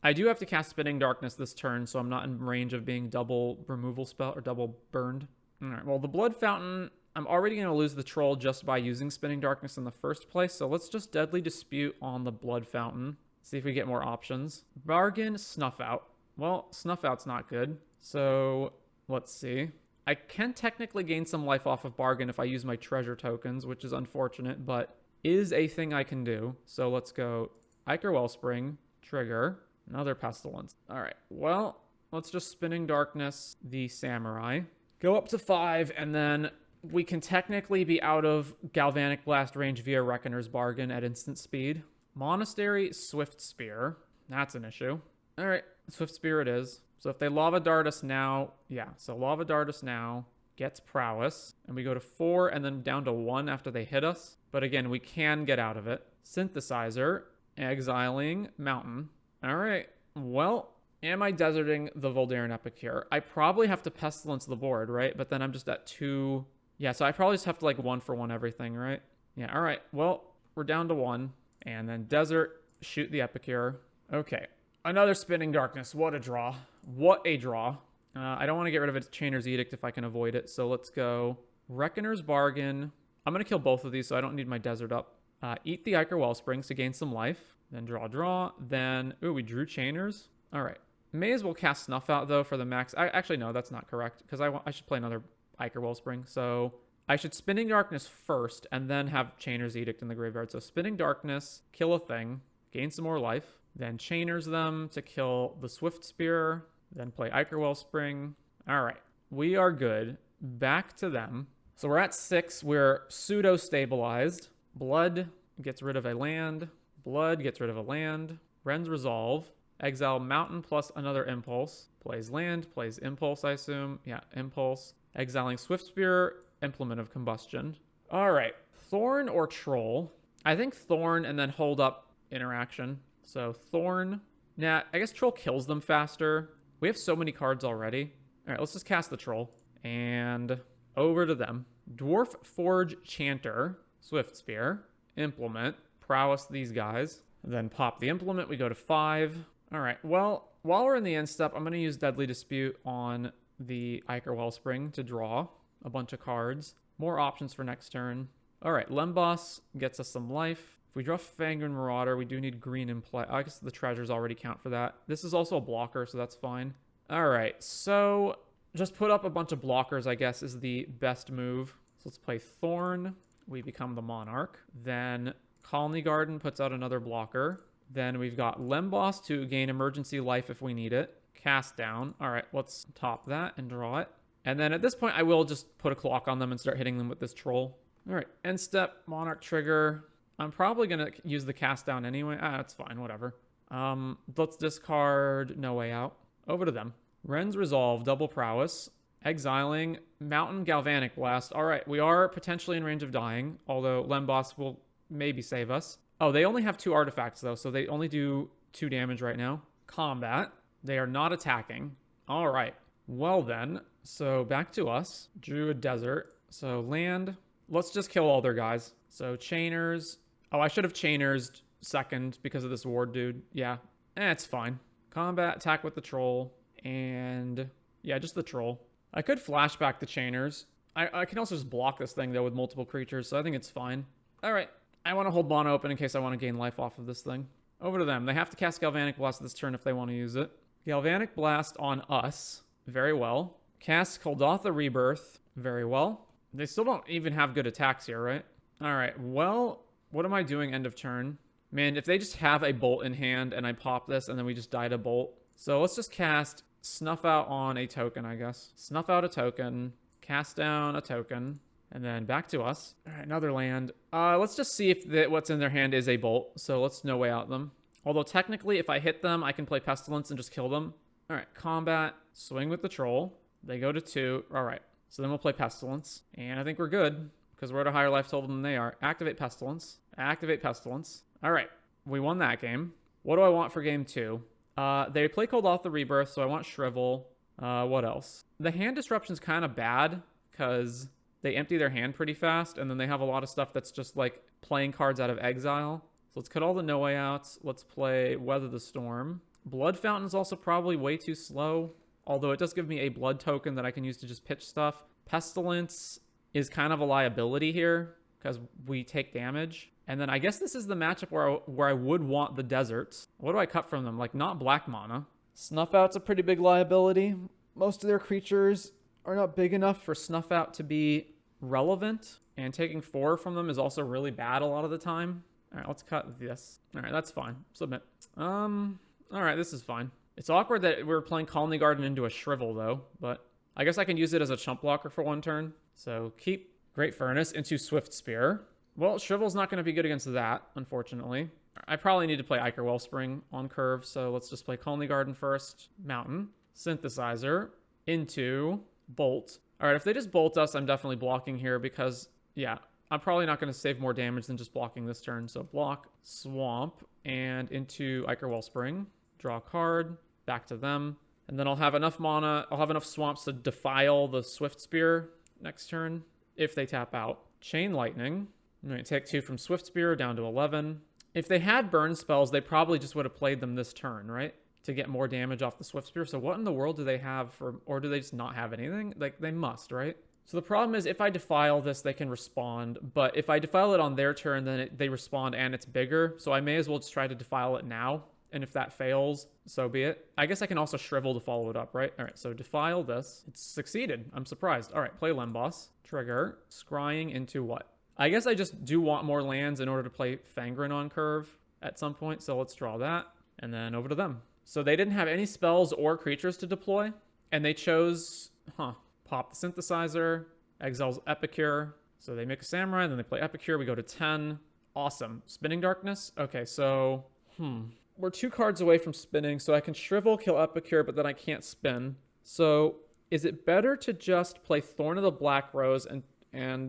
I do have to cast Spinning Darkness this turn, so I'm not in range of being double removal spell or double burned. All right, well, the Blood Fountain, I'm already going to lose the Troll just by using Spinning Darkness in the first place. So let's just Deadly Dispute on the Blood Fountain. See if we get more options. Bargain, Snuff Out. Well, Snuff Out's not good. So let's see. I can technically gain some life off of Bargain if I use my treasure tokens, which is unfortunate, but is a thing I can do. So let's go Ichor Wellspring, trigger, another Pestilence. All right, well, let's just Spinning Darkness the Samurai. Go up to 5, and then we can technically be out of Galvanic Blast range via Reckoner's Bargain at instant speed. Monastery, Swift Spear. That's an issue. All right, Swift Spear it is. So if they Lava Dart us now, so Lava Dart us now, gets Prowess, and we go to 4 and then down to 1 after they hit us. But again, we can get out of it. Synthesizer, exiling Mountain. All right, well, am I deserting the Voldaren Epicure? I probably have to Pestilence the board, right? But then I'm just at 2. Yeah, so I probably just have to like 1-for-1 everything, right? Yeah, all right, well, we're down to 1. And then Desert, shoot the Epicure. Okay. Another Spinning Darkness. What a draw. What a draw. I don't want to get rid of its Chainer's Edict if I can avoid it. So let's go Reckoner's Bargain. I'm going to kill both of these, so I don't need my Desert up. Eat the Ichor Wellsprings to gain some life. Then draw. Then, ooh, we drew Chainers. All right. May as well cast Snuff Out, though, for the max. Actually, no, that's not correct, because I should play another Ichor Wellspring. So I should Spinning Darkness first, and then have Chainer's Edict in the graveyard. So Spinning Darkness, kill a thing, gain some more life. Then Chainers them to kill the Swift Spear. Then play Ichor Wellspring. All right. We are good. Back to them. So we're at 6. We're pseudo-stabilized. Blood gets rid of a land. Blood gets rid of a land. Ren's Resolve. Exile Mountain plus another Impulse. Plays land. Plays Impulse, I assume. Yeah, Impulse. Exiling Swift Spear. Implement of Combustion. All right. Thorn or Troll? I think Thorn and then hold up interaction. So Thorn. Nah, I guess Troll kills them faster. We have so many cards already. All right, let's just cast the Troll. And over to them. Dwarf Forge Chanter. Swift Spear. Implement. Prowess these guys. Then pop the Implement. We go to 5. All right, well, while we're in the end step, I'm going to use Deadly Dispute on the Ichor Wellspring to draw a bunch of cards. More options for next turn. All right, Lembas gets us some life. If we draw Fangren Marauder, we do need green in play. I guess the treasures already count for that. This is also a blocker, so that's fine. All right, so just put up a bunch of blockers, I guess, is the best move. So let's play Thorn. We become the Monarch. Then Colony Garden puts out another blocker. Then we've got Lembas to gain emergency life if we need it. Cast down. All right, let's top that and draw it. And then at this point, I will just put a clock on them and start hitting them with this Troll. All right, end step, Monarch trigger. I'm probably going to use the cast down anyway. That's fine, whatever. Let's discard No Way Out. Over to them. Ren's Resolve, double Prowess. Exiling Mountain Galvanic Blast. All right, we are potentially in range of dying, although Lembas will maybe save us. Oh, they only have 2 artifacts, though, so they only do 2 damage right now. Combat. They are not attacking. All right. Well, then. So back to us. Drew a Desert. So land. Let's just kill all their guys. So Chainers. Oh, I should have Chainers second because of this ward dude. Yeah. It's fine. Combat, attack with the Troll. And yeah, just the Troll. I could flashback the Chainers. I can also just block this thing, though, with multiple creatures, so I think it's fine. All right. I want to hold Mono open in case I want to gain life off of this thing. Over to them. They have to cast Galvanic Blast this turn if they want to use it. Galvanic Blast on us. Very well. Cast Kuldotha Rebirth. Very well. They still don't even have good attacks here, right? All right. Well, what am I doing end of turn? Man, if they just have a Bolt in hand and I pop this and then we just die to Bolt. So let's just cast Snuff Out on a token, I guess. Snuff out a token. Cast down a token. And then back to us. All right, another land. Let's just see if what's in their hand is a Bolt. So let's No Way Out them. Although technically, if I hit them, I can play Pestilence and just kill them. All right, combat. Swing with the Troll. They go to 2. All right. So then we'll play Pestilence. And I think we're good. because we're at a higher life total than they are. Activate Pestilence. Activate Pestilence. All right. We won that game. What do I want for game 2? They play Kuldotha Rebirth, so I want Shrivel. What else? The hand disruption's kind of bad because they empty their hand pretty fast, and then they have a lot of stuff that's just like playing cards out of exile. So let's cut all the no way outs. Let's play Weather the Storm. Blood Fountain's also probably way too slow, although it does give me a blood token that I can use to just pitch stuff. Pestilence is kind of a liability here because we take damage. And then I guess this is the matchup where I would want the deserts. What do I cut from them? Like, not black mana. Snuff Out's a pretty big liability. Most of their creatures are not big enough for Snuff Out to be relevant. And taking 4 from them is also really bad a lot of the time. All right, let's cut this. All right, that's fine. Submit. All right, this is fine. It's awkward that we're playing Colony Garden into a Shrivel, though. But I guess I can use it as a chump blocker for 1 turn. So keep Great Furnace into Swift Spear. Well, Shrivel's not going to be good against that, unfortunately. I probably need to play Ichor Wellspring on curve, so let's just play Colony Garden first. Mountain. Synthesizer. Into Bolt. All right, if they just bolt us, I'm definitely blocking here because, yeah, I'm probably not going to save more damage than just blocking this turn. So block, Swamp, and into Ichor Wellspring. Draw a card. Back to them. And then I'll have enough mana. I'll have enough swamps to defile the Swift Spear next turn if they tap out. Chain Lightning. All right, take 2 from Swift Spear down to 11. If they had burn spells, they probably just would have played them this turn, right? To get more damage off the Swift Spear. So what in the world do they have for, or do they just not have anything? Like, they must, right? So the problem is if I defile this, they can respond. But if I defile it on their turn, then they respond and it's bigger. So I may as well just try to defile it now. And if that fails, so be it. I guess I can also Shrivel to follow it up, right? All right, so defile this. It's succeeded. I'm surprised. All right, play Lemboss. Trigger. Scrying into what? I guess I just do want more lands in order to play Fangren on curve at some point. So let's draw that. And then over to them. So they didn't have any spells or creatures to deploy. And they chose, pop the Synthesizer. Exiles Epicure. So they make a Samurai. Then they play Epicure. We go to 10. Awesome. Spinning Darkness. Okay, so, we're 2 cards away from spinning. So I can Shrivel, kill Epicure, but then I can't spin. So is it better to just play Thorn of the Black Rose and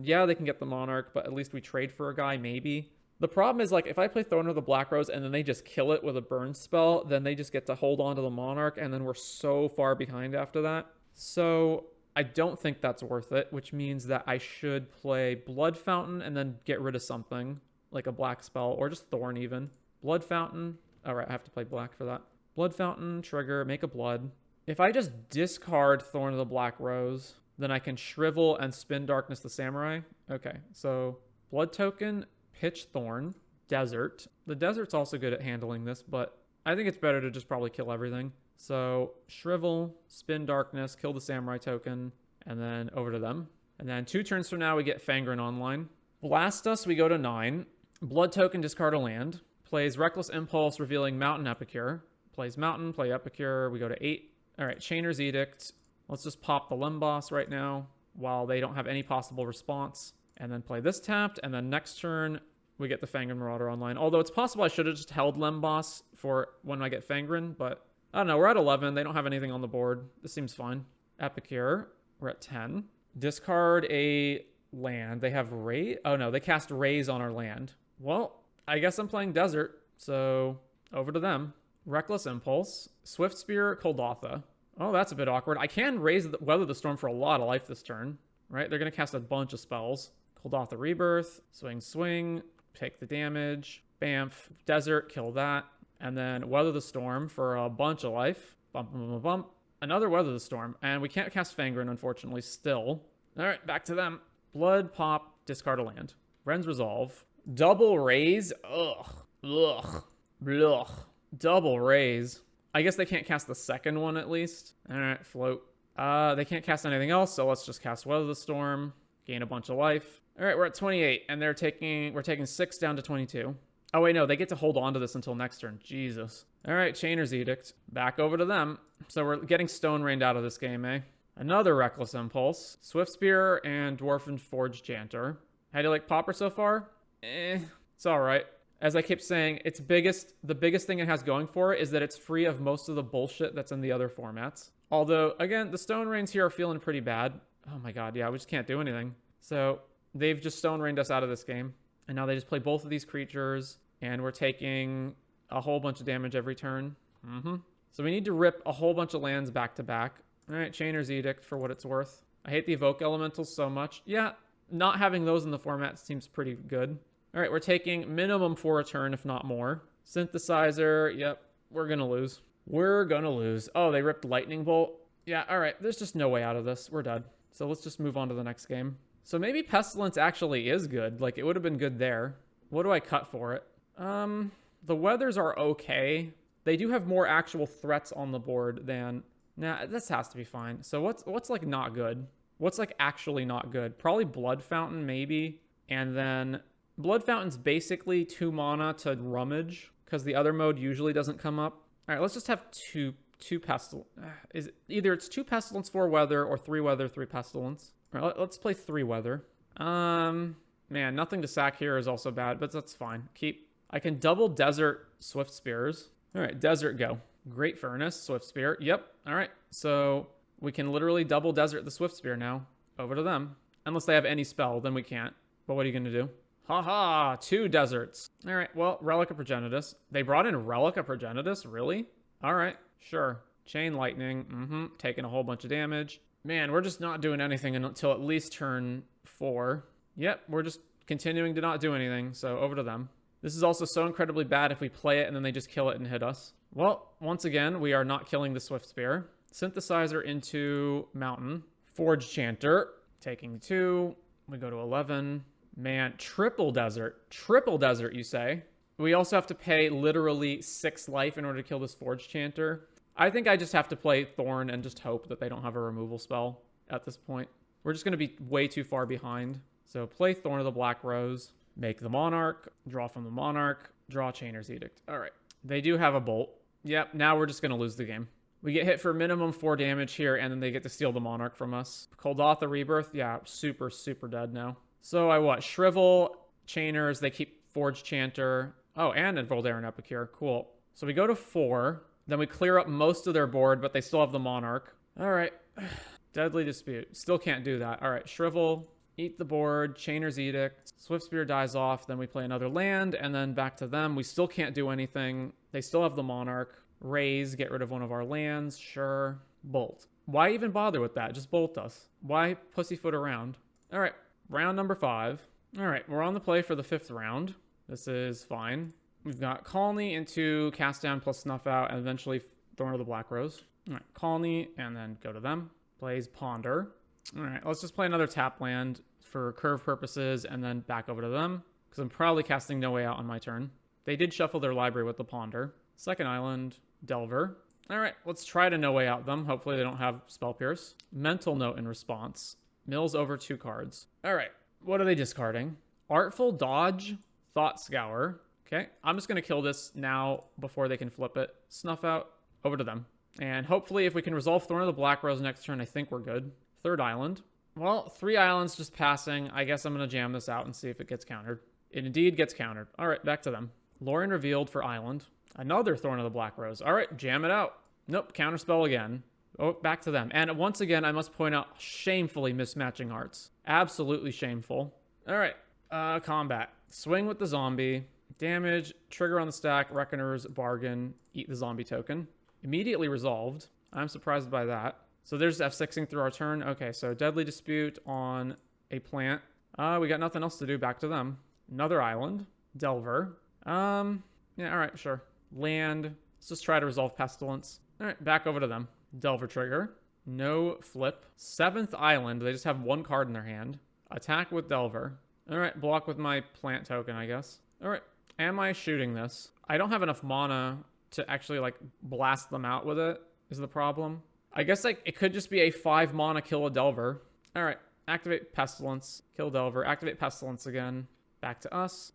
yeah, they can get the Monarch, but at least we trade for a guy, maybe. The problem is, like, if I play Thorn of the Black Rose and then they just kill it with a burn spell, then they just get to hold on to the Monarch, and then we're so far behind after that. So I don't think that's worth it, which means that I should play Blood Fountain and then get rid of something, like a black spell, or just Thorn even. Blood Fountain. All right, I have to play black for that. Blood Fountain, trigger, make a blood. If I just discard Thorn of the Black Rose, then I can Shrivel and Spin Darkness the Samurai. Okay, so Blood Token, Pitch Thorn, Desert. The Desert's also good at handling this, but I think it's better to just probably kill everything. So Shrivel, Spin Darkness, kill the Samurai token, and then over to them. And then 2 turns from now, we get Fangren online. Blast Us, we go to 9. Blood Token, discard a land. Plays Reckless Impulse, revealing Mountain Epicure. Plays Mountain, play Epicure, we go to 8. All right, Chainer's Edict. Let's just pop the Lemboss right now while they don't have any possible response. And then play this tapped. And then next turn, we get the Fangren Marauder online. Although it's possible I should have just held Lemboss for when I get Fangren. But I don't know. We're at 11. They don't have anything on the board. This seems fine. Epicure. We're at 10. Discard a land. They have Raise. Oh, no. They cast Raise on our land. Well, I guess I'm playing Desert. So over to them. Reckless Impulse. Swift Spear, Kuldotha. Oh, that's a bit awkward. I can Weather the Storm for a lot of life this turn, right? They're going to cast a bunch of spells. Kuldotha Rebirth, swing, take the damage, bamf, Desert, kill that, and then Weather the Storm for a bunch of life. Bump, bump, bump, bump. Another Weather the Storm, and we can't cast Fangren, unfortunately, still. All right, back to them. Blood, pop, discard a land. Ren's Resolve. Double Raise. Ugh. Double Raise. I guess they can't cast the second one at least. All right, float. They can't cast anything else, so let's just cast Weather the Storm. Gain a bunch of life. All right, we're at 28, and we're taking 6 down to 22. Oh, wait, no, they get to hold on to this until next turn. Jesus. All right, Chainer's Edict. Back over to them. So we're getting Stone Rained out of this game, eh? Another Reckless Impulse. Swift Spear and Dwarfen Forge Chanter. How do you like Pauper so far? It's all right. As I keep saying, the biggest thing it has going for it is that it's free of most of the bullshit that's in the other formats. Although, again, the Stone Rains here are feeling pretty bad. Oh my god, yeah, we just can't do anything. So They've just stone rained us out of this game. And now they just play both of these creatures. And we're taking a whole bunch of damage every turn. So we need to rip a whole bunch of lands back to back. All right, Chainer's Edict for what it's worth. I hate the Evoke Elementals so much. Yeah, not having those in the format seems pretty good. All right, we're taking minimum 4 a turn, if not more. Synthesizer, yep, we're going to lose. We're going to lose. Oh, they ripped Lightning Bolt. Yeah, all right, there's just no way out of this. We're dead. So let's just move on to the next game. So maybe Pestilence actually is good. Like, it would have been good there. What do I cut for it? The weathers are okay. They do have more actual threats on the board than... Nah, this has to be fine. So what's like not good? What's like actually not good? Probably Blood Fountain, maybe. And then Blood Fountain's basically 2 mana to Rummage, because the other mode usually doesn't come up. All right, let's just have two Pestilence. Either it's 2 Pestilence, 4 Weather, or 3 Weather, 3 Pestilence. All right, let's play 3 Weather. Man, nothing to sack here is also bad, but that's fine. I can double Desert Swift Spears. All right, Desert go. Great Furnace, Swift Spear. Yep. All right, so we can literally double Desert the Swift Spear now. Over to them. Unless they have any spell, then we can't. But what are you going to do? Haha, 2 deserts. All right, well, Relic of Progenitus. They brought in Relic of Progenitus? Really? All right, sure. Chain Lightning. Taking a whole bunch of damage. Man, we're just not doing anything until at least turn 4. Yep, we're just continuing to not do anything, so over to them. This is also so incredibly bad if we play it and then they just kill it and hit us. Well, once again, we are not killing the Swift Spear. Synthesizer into Mountain. Forge Chanter, taking 2. We go to 11. Man, triple desert. Triple desert, you say? We also have to pay literally 6 life in order to kill this Forge Chanter. I think I just have to play Thorn and just hope that they don't have a removal spell at this point. We're just going to be way too far behind. So play Thorn of the Black Rose. Make the Monarch, draw from the Monarch, draw Chainer's Edict. All right. They do have a Bolt. Yep, now we're just going to lose the game. We get hit for minimum 4 damage here, and then they get to steal the Monarch from us. Kuldotha Rebirth, yeah, super, super dead now. So I what? Shrivel, Chainers, they keep Forge Chanter. Oh, and a Voldaren Epicure. Cool. So we go to 4. Then we clear up most of their board, but they still have the Monarch. All right. Deadly Dispute. Still can't do that. All right, Shrivel. Eat the board, Chainer's Edict, Swift Spear dies off, then we play another land, and then back to them. We still can't do anything. They still have the Monarch. Raise, get rid of one of our lands, sure. Bolt. Why even bother with that? Just bolt us. Why pussyfoot around? All right, round number 5. All right, we're on the play for the 5th round. This is fine. We've got Colony into Cast Down plus Snuff Out, and eventually Thorn of the Black Rose. All right, Colony, and then go to them. Plays Ponder. All right, let's just play another tap land for curve purposes and then back over to them because I'm probably casting No Way Out on my turn. They did shuffle their library with the Ponder. Second island, Delver. All right, let's try to No Way Out them. Hopefully they don't have Spell Pierce. Mental Note in response. Mills over 2 cards. All right, what are they discarding? Artful Dodge, Thought Scour. Okay, I'm just going to kill this now before they can flip it. Snuff Out, over to them. And hopefully if we can resolve Thorn of the Black Rose next turn, I think we're good. 3rd island. Well, 3 islands just passing. I guess I'm going to jam this out and see if it gets countered. It indeed gets countered. All right, back to them. Lorien Revealed for island. Another Thorn of the Black Rose. All right, jam it out. Nope, counterspell again. Oh, back to them. And once again, I must point out, shamefully mismatching arts. Absolutely shameful. All right, combat. Swing with the zombie. Damage, trigger on the stack, Reckoner's Bargain, eat the zombie token. Immediately resolved. I'm surprised by that. So there's F6ing through our turn. Okay, so Deadly Dispute on a plant. We got nothing else to do. Back to them. Another island. Delver. Yeah, all right, sure. Land. Let's just try to resolve Pestilence. All right, back over to them. Delver trigger. No flip. 7th island. They just have 1 card in their hand. Attack with Delver. All right, block with my plant token, I guess. All right, am I shooting this? I don't have enough mana to actually, like, blast them out with it, is the problem. I guess like it could just be a 5 mana kill a Delver. All right, activate Pestilence, kill Delver, activate Pestilence again. Back to us.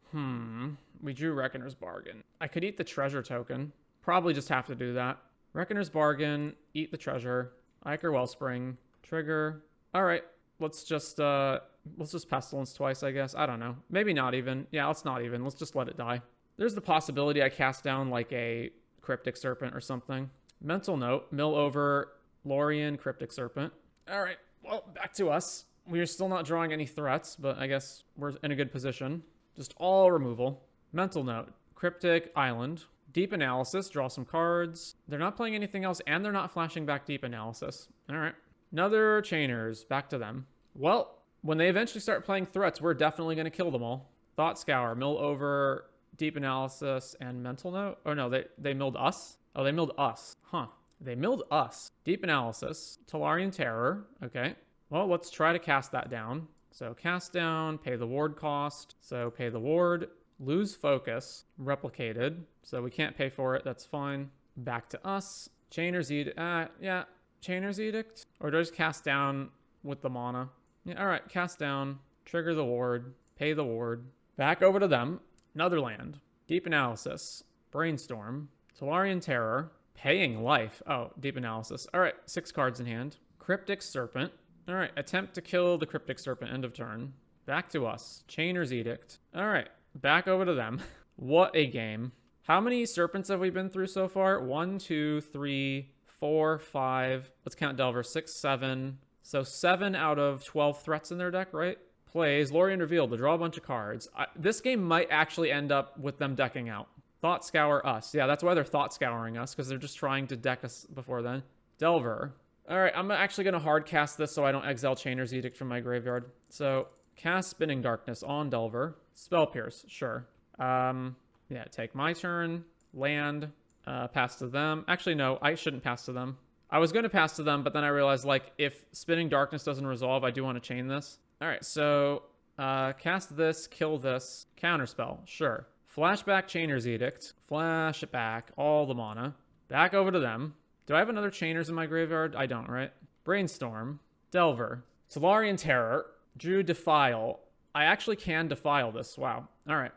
We drew Reckoner's Bargain. I could eat the treasure token. Probably just have to do that. Reckoner's Bargain, eat the treasure. Ichor Wellspring, trigger. All right, let's just Pestilence twice, I guess. I don't know. Maybe not even. Yeah, let's not even. Let's just let it die. There's the possibility I cast down like a Cryptic Serpent or something. Mental Note, mill over Lorien, Cryptic Serpent. All right, well, back to us. We are still not drawing any threats, but I guess we're in a good position. Just all removal. Mental note. Cryptic Island. Deep Analysis. Draw some cards. They're not playing anything else, and they're not flashing back Deep Analysis. All right. Another Chainers. Back to them. Well, when they eventually start playing threats, we're definitely going to kill them all. Thought Scour. Mill over Deep Analysis and Mental Note. Oh, no. They milled us? Oh, they milled us. Huh. They milled us. Deep Analysis. Tolarian Terror. Okay. Well, let's try to cast that down. So cast down, pay the ward cost. So pay the ward, lose focus, replicated. So we can't pay for it. That's fine. Back to us. Chainer's Edict. Yeah. Chainer's Edict. Or do I just cast down with the mana? Yeah, all right. Cast down, trigger the ward, pay the ward. Back over to them. Another land. Deep Analysis. Brainstorm. Tolarian Terror. Paying life. Oh, Deep Analysis. All right. 6 cards in hand. Cryptic Serpent. All right. Attempt to kill the Cryptic Serpent. End of turn. Back to us. Chainer's Edict. All right. Back over to them. What a game. How many serpents have we been through so far? 1, 2, 3, 4, 5. Let's count Delver. 6, 7. So 7 out of 12 threats in their deck, right? Plays Lorien Revealed to draw a bunch of cards. This game might actually end up with them decking out. Thought Scour us. Yeah, that's why they're Thought Scouring us, because they're just trying to deck us before then. Delver. All right, I'm actually going to hard cast this so I don't exile Chainer's Edict from my graveyard. So cast Spinning Darkness on Delver. Spell Pierce, sure. Yeah, take my turn. Land. Pass to them. Actually, no, I shouldn't pass to them. I was going to pass to them, but then I realized, like, if Spinning Darkness doesn't resolve, I do want to chain this. All right, so cast this, kill this, counterspell, sure. Flashback Chainer's Edict, flash it back, all the mana. Back over to them. Do I have another Chainers in my graveyard? I don't, right? Brainstorm, Delver, Tolarian Terror, drew Defile. I actually can Defile this, wow. All right,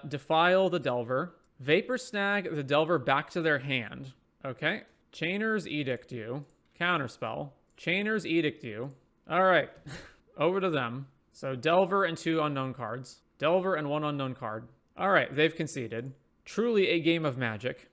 Defile the Delver, Vapor Snag the Delver back to their hand. Okay, Chainer's Edict you, counterspell, Chainer's Edict you. All right, over to them. So Delver and 2 unknown cards. Delver and 1 unknown card. All right, they've conceded. Truly a game of Magic.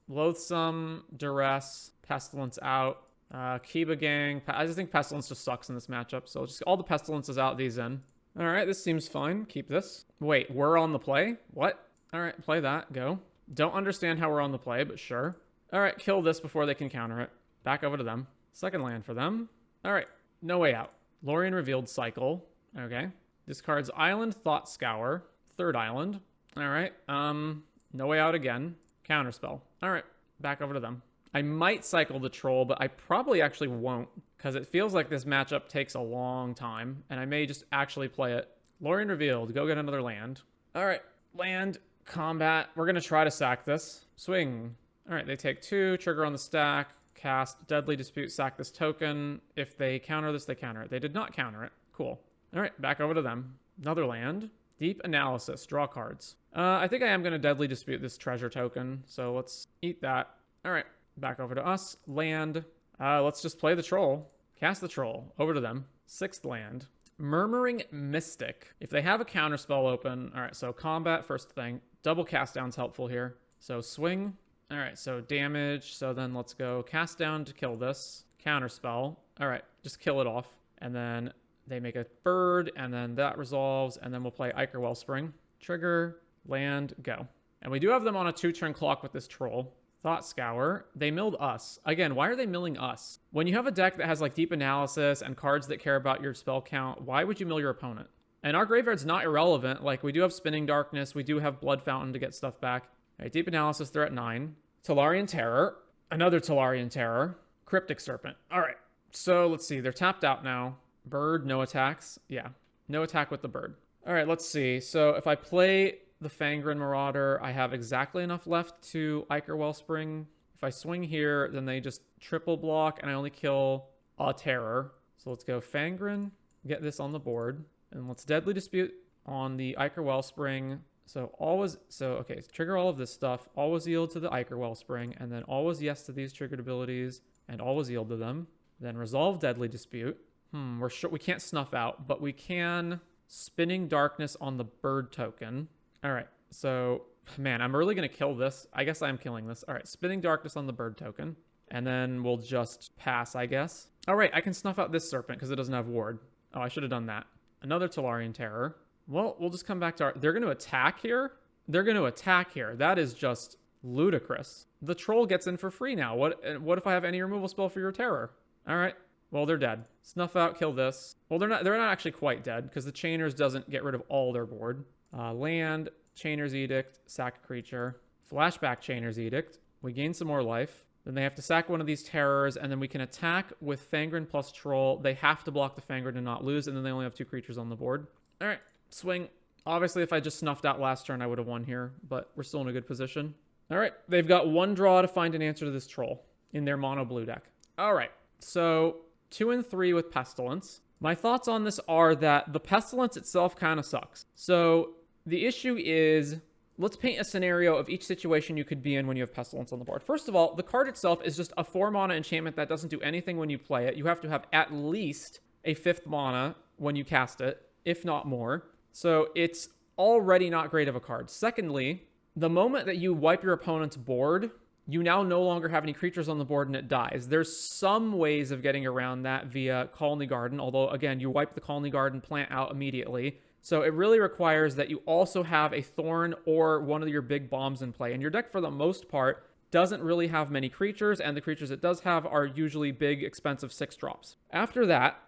Loathsome, Duress, Pestilence out. Kiba Gang. I just think Pestilence just sucks in this matchup. So just all the Pestilences out, these in. All right, this seems fine. Keep this. Wait, we're on the play? What? All right, play that. Go. Don't understand how we're on the play, but sure. All right, kill this before they can counter it. Back over to them. Second land for them. All right, no way out. Lorien Revealed Cycle. Okay. Discards Island, Thought Scour. Third island. All right. No way out again. Counterspell. All right. Back over to them. I might cycle the troll, but I probably actually won't because it feels like this matchup takes a long time and I may just actually play it. Lorien Revealed. Go get another land. All right. Land. Combat. We're going to try to sack this. Swing. All right. They take 2. Trigger on the stack. Cast Deadly Dispute. Sack this token. If they counter this, they counter it. They did not counter it. Cool. All right. Back over to them. Another land. Deep Analysis. Draw cards. I think I am going to Deadly Dispute this treasure token. So let's eat that. All right. Back over to us. Land. Let's just play the troll. Cast the troll. Over to them. 6th land. Murmuring Mystic. If they have a counterspell open. All right. So combat first thing. Double cast down's helpful here. So swing. All right. So damage. So then let's go cast down to kill this. Counterspell. All right. Just kill it off. And then they make a bird, and then that resolves, and then we'll play Ichor Wellspring. Trigger, land, go. And we do have them on a 2-turn clock with this troll. Thought Scour. They milled us. Again, why are they milling us? When you have a deck that has like Deep Analysis and cards that care about your spell count, why would you mill your opponent? And our graveyard's not irrelevant. Like, we do have Spinning Darkness. We do have Blood Fountain to get stuff back. All right, Deep Analysis, they're at 9. Tolarian Terror. Another Tolarian Terror. Cryptic Serpent. All right. So, let's see. They're tapped out now. Bird, no attacks. Yeah, no attack with the bird. All right, let's see. So if I play the Fangren Marauder, I have exactly enough left to Ichor Wellspring. If I swing here, then they just triple block, and I only kill a Terror. So let's go Fangren, get this on the board, and let's Deadly Dispute on the Ichor Wellspring. So okay, trigger all of this stuff, always yield to the Ichor Wellspring, and then always yes to these triggered abilities, and always yield to them. Then resolve Deadly Dispute. We're sure we can't snuff out, but we can Spinning Darkness on the bird token. All right, so man, I'm really gonna kill this. I guess I'm killing this. All right, Spinning Darkness on the bird token, and then we'll just pass, I guess. All right, I can snuff out this Serpent because it doesn't have Ward. Oh, I should have done that. Another Talarian Terror. Well, we'll just come back to our... They're going to attack here? They're going to attack here. That is just ludicrous. The Troll gets in for free now. What if I have any removal spell for your Terror? All right. Well, they're dead. Snuff out, kill this. Well, they're not actually quite dead because the Chainers doesn't get rid of all their board. Land, Chainer's Edict, sack a creature. Flashback Chainer's Edict. We gain some more life. Then they have to sack one of these terrors, and then we can attack with Fangren plus Troll. They have to block the Fangren and not lose, and then they only have 2 creatures on the board. All right, swing. Obviously, if I just snuffed out last turn, I would have won here, but we're still in a good position. All right, they've got 1 draw to find an answer to this Troll in their mono blue deck. All right, so 2 and 3 with Pestilence. My thoughts on this are that the Pestilence itself kind of sucks. So the issue is... Let's paint a scenario of each situation you could be in when you have Pestilence on the board. First of all, the card itself is just a 4 mana enchantment that doesn't do anything when you play it. You have to have at least a 5th mana when you cast it, if not more. So it's already not great of a card. Secondly, the moment that you wipe your opponent's board, you now no longer have any creatures on the board and it dies. There's some ways of getting around that via Colony Garden, although again, you wipe the Colony Garden plant out immediately. So it really requires that you also have a Thorn or one of your big bombs in play. And your deck, for the most part, doesn't really have many creatures, and the creatures it does have are usually big, expensive 6-drops. After that,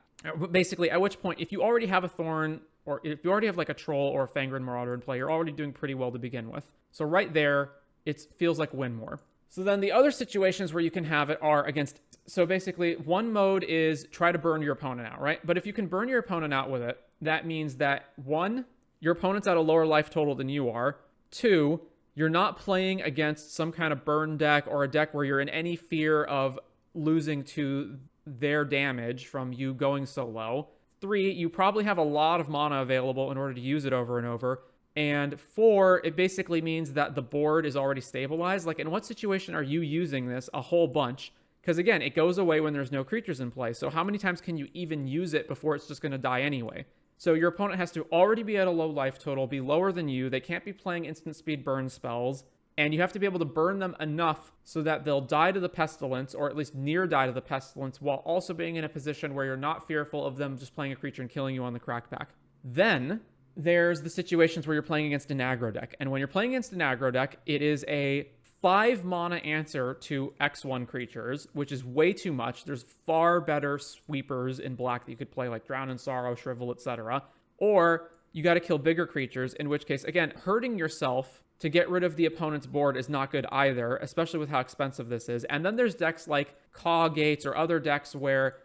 basically, at which point, if you already have a Thorn, or if you already have like a Troll or a Fangren Marauder in play, you're already doing pretty well to begin with. So right there, it feels like win more. So then the other situations where you can have it are against... So basically, one mode is try to burn your opponent out, right? But if you can burn your opponent out with it, that means that 1, your opponent's at a lower life total than you are. 2, you're not playing against some kind of burn deck or a deck where you're in any fear of losing to their damage from you going so low. 3, you probably have a lot of mana available in order to use it over and over. And 4, it basically means that the board is already stabilized. Like, in what situation are you using this? A whole bunch. Because again, it goes away when there's no creatures in play. So how many times can you even use it before it's just going to die anyway? So your opponent has to already be at a low life total, be lower than you. They can't be playing instant speed burn spells. And you have to be able to burn them enough so that they'll die to the Pestilence, or at least near die to the Pestilence, while also being in a position where you're not fearful of them just playing a creature and killing you on the crackback. Then there's the situations where you're playing against an aggro deck. And when you're playing against an aggro deck, it is a 5 mana answer to X1 creatures, which is way too much. There's far better sweepers in black that you could play, like Drown in Sorrow, Shrivel, etc. Or you got to kill bigger creatures, in which case, again, hurting yourself to get rid of the opponent's board is not good either, especially with how expensive this is. And then there's decks like Caw Gates or other decks where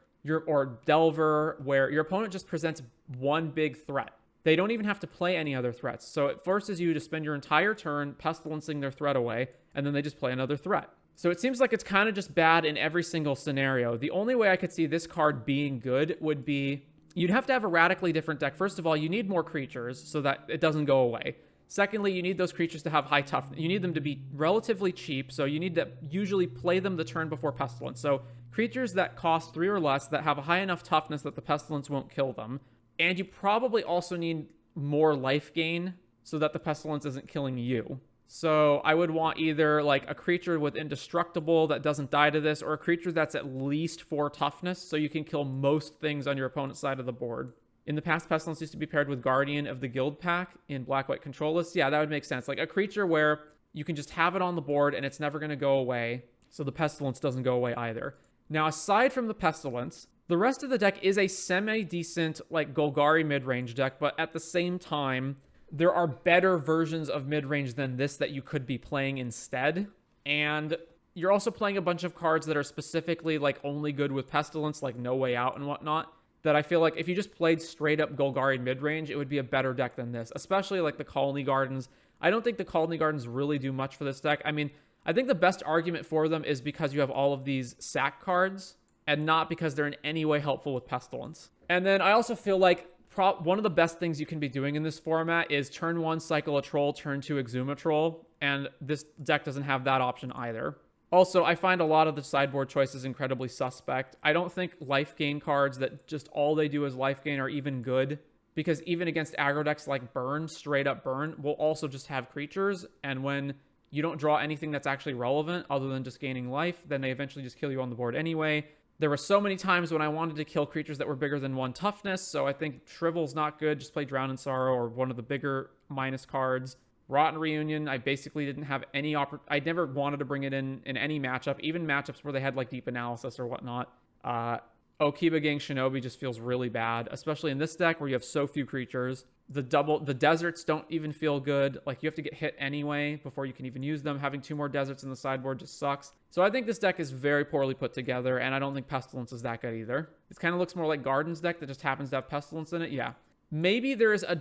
or Delver, where your opponent just presents one big threat. They don't even have to play any other threats. So it forces you to spend your entire turn pestilencing their threat away, and then they just play another threat. So it seems like it's kind of just bad in every single scenario. The only way I could see this card being good would be you'd have to have a radically different deck. First of all, you need more creatures so that it doesn't go away. Secondly, you need those creatures to have high toughness. You need them to be relatively cheap, so you need to usually play them the turn before Pestilence. So creatures that cost 3 or less that have a high enough toughness that the Pestilence won't kill them. And you probably also need more life gain so that the Pestilence isn't killing you. So I would want either like a creature with Indestructible that doesn't die to this, or a creature that's at least 4 toughness so you can kill most things on your opponent's side of the board. In the past, Pestilence used to be paired with Guardian of the Guild pack in Black-White control lists. Yeah, that would make sense. Like a creature where you can just have it on the board and it's never going to go away, so the Pestilence doesn't go away either. Now, aside from the Pestilence, the rest of the deck is a semi-decent, like, Golgari mid-range deck, but at the same time, there are better versions of mid-range than this that you could be playing instead. And you're also playing a bunch of cards that are specifically, like, only good with Pestilence, like No Way Out and whatnot, that I feel like if you just played straight-up Golgari mid-range, it would be a better deck than this, especially, like, the Colony Gardens. I don't think the Colony Gardens really do much for this deck. I mean, I think the best argument for them is because you have all of these sack cards, and not because they're in any way helpful with Pestilence. And then I also feel like one of the best things you can be doing in this format is turn 1 cycle a Troll, turn 2 exhume a Troll, and this deck doesn't have that option either. Also, I find a lot of the sideboard choices incredibly suspect. I don't think life gain cards that just all they do is life gain are even good, because even against aggro decks like Burn, straight up Burn, will also just have creatures, and when you don't draw anything that's actually relevant other than just gaining life, then they eventually just kill you on the board anyway. There were so many times when I wanted to kill creatures that were bigger than 1 toughness, so I think Shrivel's not good. Just play Drown in Sorrow or one of the bigger minus cards. Rotten Reunion, I basically didn't have any I never wanted to bring it in any matchup, even matchups where they had like deep analysis or whatnot. Okiba Gang Shinobi just feels really bad, especially in this deck where you have so few creatures. The deserts don't even feel good. Like, you have to get hit anyway before you can even use them. Having 2 more deserts in the sideboard just sucks. So I think this deck is very poorly put together, and I don't think Pestilence is that good either. It kind of looks more like Garden's deck that just happens to have Pestilence in it. Yeah. Maybe there's a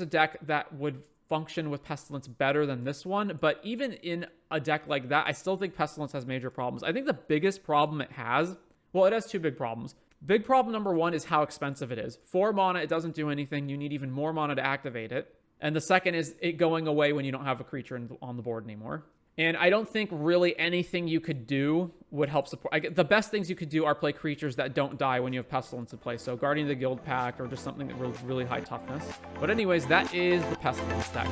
deck that would function with Pestilence better than this one, but even in a deck like that, I still think Pestilence has major problems. I think the biggest problem it has, well, it has 2 big problems. Big problem number 1 is how expensive it is. 4 mana, it doesn't do anything. You need even more mana to activate it. And the second is it going away when you don't have a creature on the board anymore. And I don't think really anything you could do would help support. The best things you could do are play creatures that don't die when you have Pestilence in play. So Guardian of the Guild pack or just something that really high toughness. But anyways, that is the Pestilence deck.